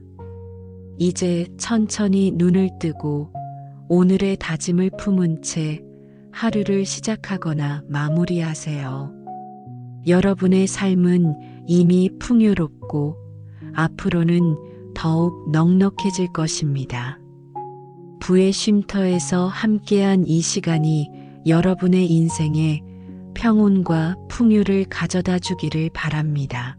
이제 천천히 눈을 뜨고 오늘의 다짐을 품은 채 하루를 시작하거나 마무리하세요. 여러분의 삶은 이미 풍요롭고 앞으로는 더욱 넉넉해질 것입니다. 부의 쉼터에서 함께한 이 시간이 여러분의 인생에 평온과 풍요를 가져다 주기를 바랍니다.